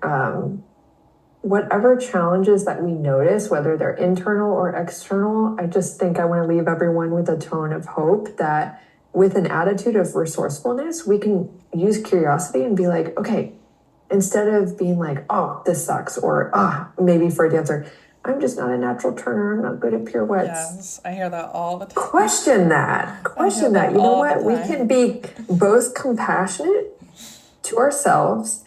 [SPEAKER 2] whatever challenges that we notice, whether they're internal or external, I just think I want to leave everyone with a tone of hope that with an attitude of resourcefulness, we can use curiosity and be like, okay, instead of being like, oh, this sucks, or maybe for a dancer, I'm just not a natural turner, I'm not good at pirouettes.
[SPEAKER 1] Yes, I hear that all the time.
[SPEAKER 2] Question that. You know what? We can be both compassionate to ourselves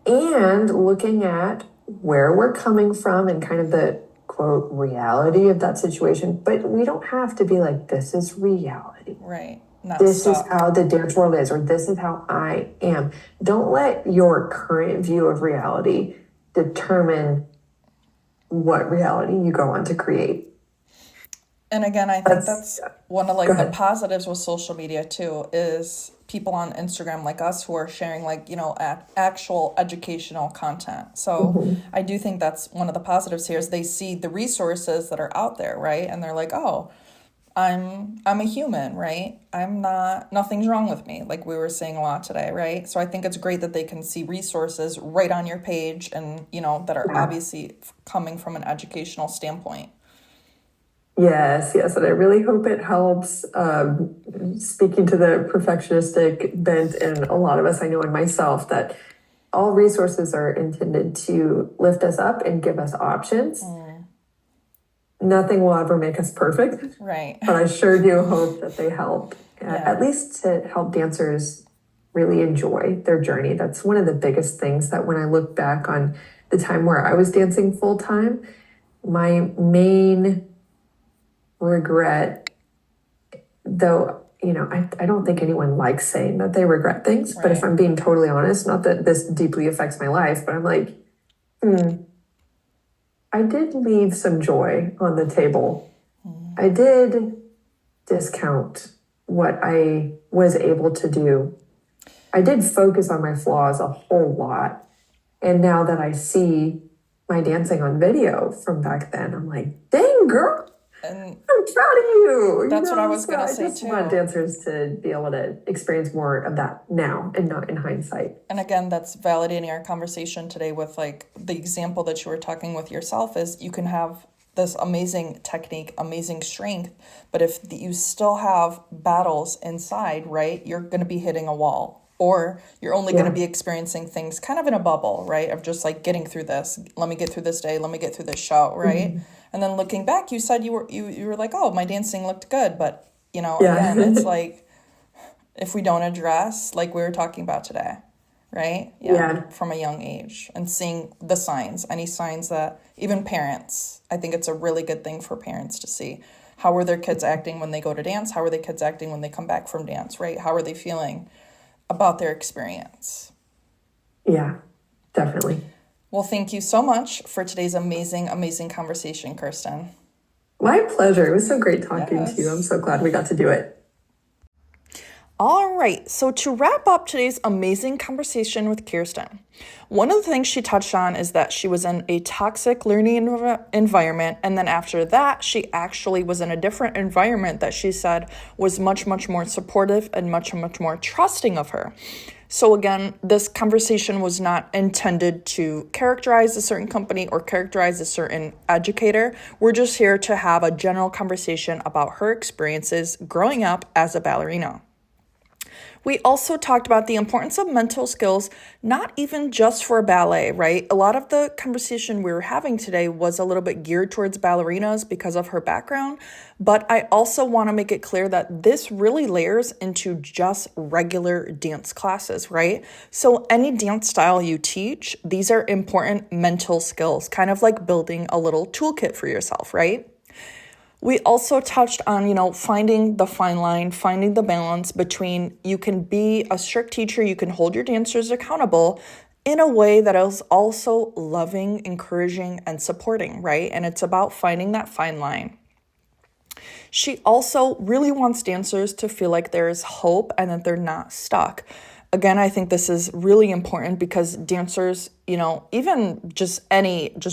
[SPEAKER 2] and looking at where we're coming from and kind of the quote reality of that situation, but we don't have to be like, this is reality.
[SPEAKER 1] Right.
[SPEAKER 2] This is how the dance world is, or this is how I am. Don't let your current view of reality determine what reality you go on to create.
[SPEAKER 1] And again, I think that's one of like the positives with social media too, is people on Instagram like us who are sharing like, you know, actual educational content. So I do think that's one of the positives here is they see the resources that are out there, right? And they're like, oh, I'm a human, right? Nothing's wrong with me, like we were saying a lot today, right? So I think it's great that they can see resources right on your page and, you know, that are obviously coming from an educational standpoint.
[SPEAKER 2] Yes. And I really hope it helps. Speaking to the perfectionistic bent in a lot of us, I know in myself, that all resources are intended to lift us up and give us options. Nothing will ever make us perfect.
[SPEAKER 1] Right.
[SPEAKER 2] But I sure do hope that they help, at least to help dancers really enjoy their journey. That's one of the biggest things that when I look back on the time where I was dancing full time, my main regret, though, you know, I don't think anyone likes saying that they regret things, but if I'm being totally honest, not that this deeply affects my life, but I'm like, I did leave some joy on the table. I did discount what I was able to do. I did focus on my flaws a whole lot. And now that I see my dancing on video from back then, I'm like, dang, girl. And I'm proud of you.
[SPEAKER 1] That's what I was going to say, too.
[SPEAKER 2] I just want dancers to be able to experience more of that now and not in hindsight.
[SPEAKER 1] And again, that's validating our conversation today with, like, the example that you were talking with yourself is you can have this amazing technique, amazing strength. But if you still have battles inside, right, you're going to be hitting a wall, or you're only going to be experiencing things kind of in a bubble, right, of just like getting through this. Let me get through this day. Let me get through this show, right? And then looking back, you said you were like, oh, my dancing looked good. But, again, it's like, if we don't address, like we were talking about today, right? From a young age, and seeing the signs, any signs that even parents, I think it's a really good thing for parents to see. How are their kids acting when they go to dance? How are their kids acting when they come back from dance, right? How are they feeling about their experience?
[SPEAKER 2] Yeah, definitely.
[SPEAKER 1] Well, thank you so much for today's amazing, amazing conversation, Kirsten.
[SPEAKER 2] My pleasure. It was so great talking to you. I'm so glad we got to do it.
[SPEAKER 1] All right, so to wrap up today's amazing conversation with Kirsten, one of the things she touched on is that she was in a toxic learning environment, and then after that, she actually was in a different environment that she said was much, much more supportive and much, much more trusting of her. So again, this conversation was not intended to characterize a certain company or characterize a certain educator. We're just here to have a general conversation about her experiences growing up as a ballerina. We also talked about the importance of mental skills, not even just for ballet, right? A lot of the conversation we were having today was a little bit geared towards ballerinas because of her background, but I also want to make it clear that this really layers into just regular dance classes, right? So any dance style you teach, these are important mental skills, kind of like building a little toolkit for yourself, right? We also touched on, finding the fine line, finding the balance between you can be a strict teacher, you can hold your dancers accountable in a way that is also loving, encouraging, and supporting, right? And it's about finding that fine line. She also really wants dancers to feel like there is hope and that they're not stuck. Again, I think this is really important because dancers, even just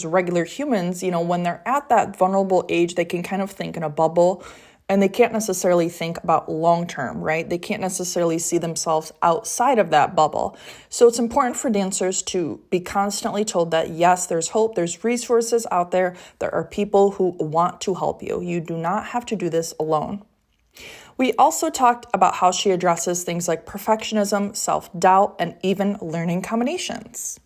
[SPEAKER 1] regular humans, when they're at that vulnerable age, they can kind of think in a bubble and they can't necessarily think about long term, right? They can't necessarily see themselves outside of that bubble. So it's important for dancers to be constantly told that, yes, there's hope, there's resources out there, there are people who want to help you. You do not have to do this alone. We also talked about how she addresses things like perfectionism, self-doubt, and even learning combinations.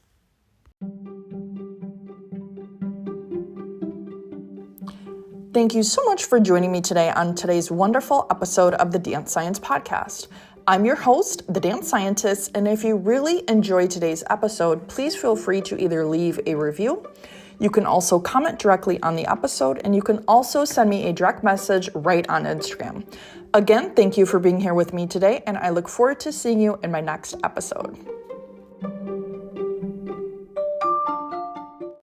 [SPEAKER 1] Thank you so much for joining me today on today's wonderful episode of the Dance Science Podcast. I'm your host, the Dance Scientist, and if you really enjoyed today's episode, please feel free to either leave a review. You can also comment directly on the episode, and you can also send me a direct message right on Instagram. Again, thank you for being here with me today, and I look forward to seeing you in my next episode.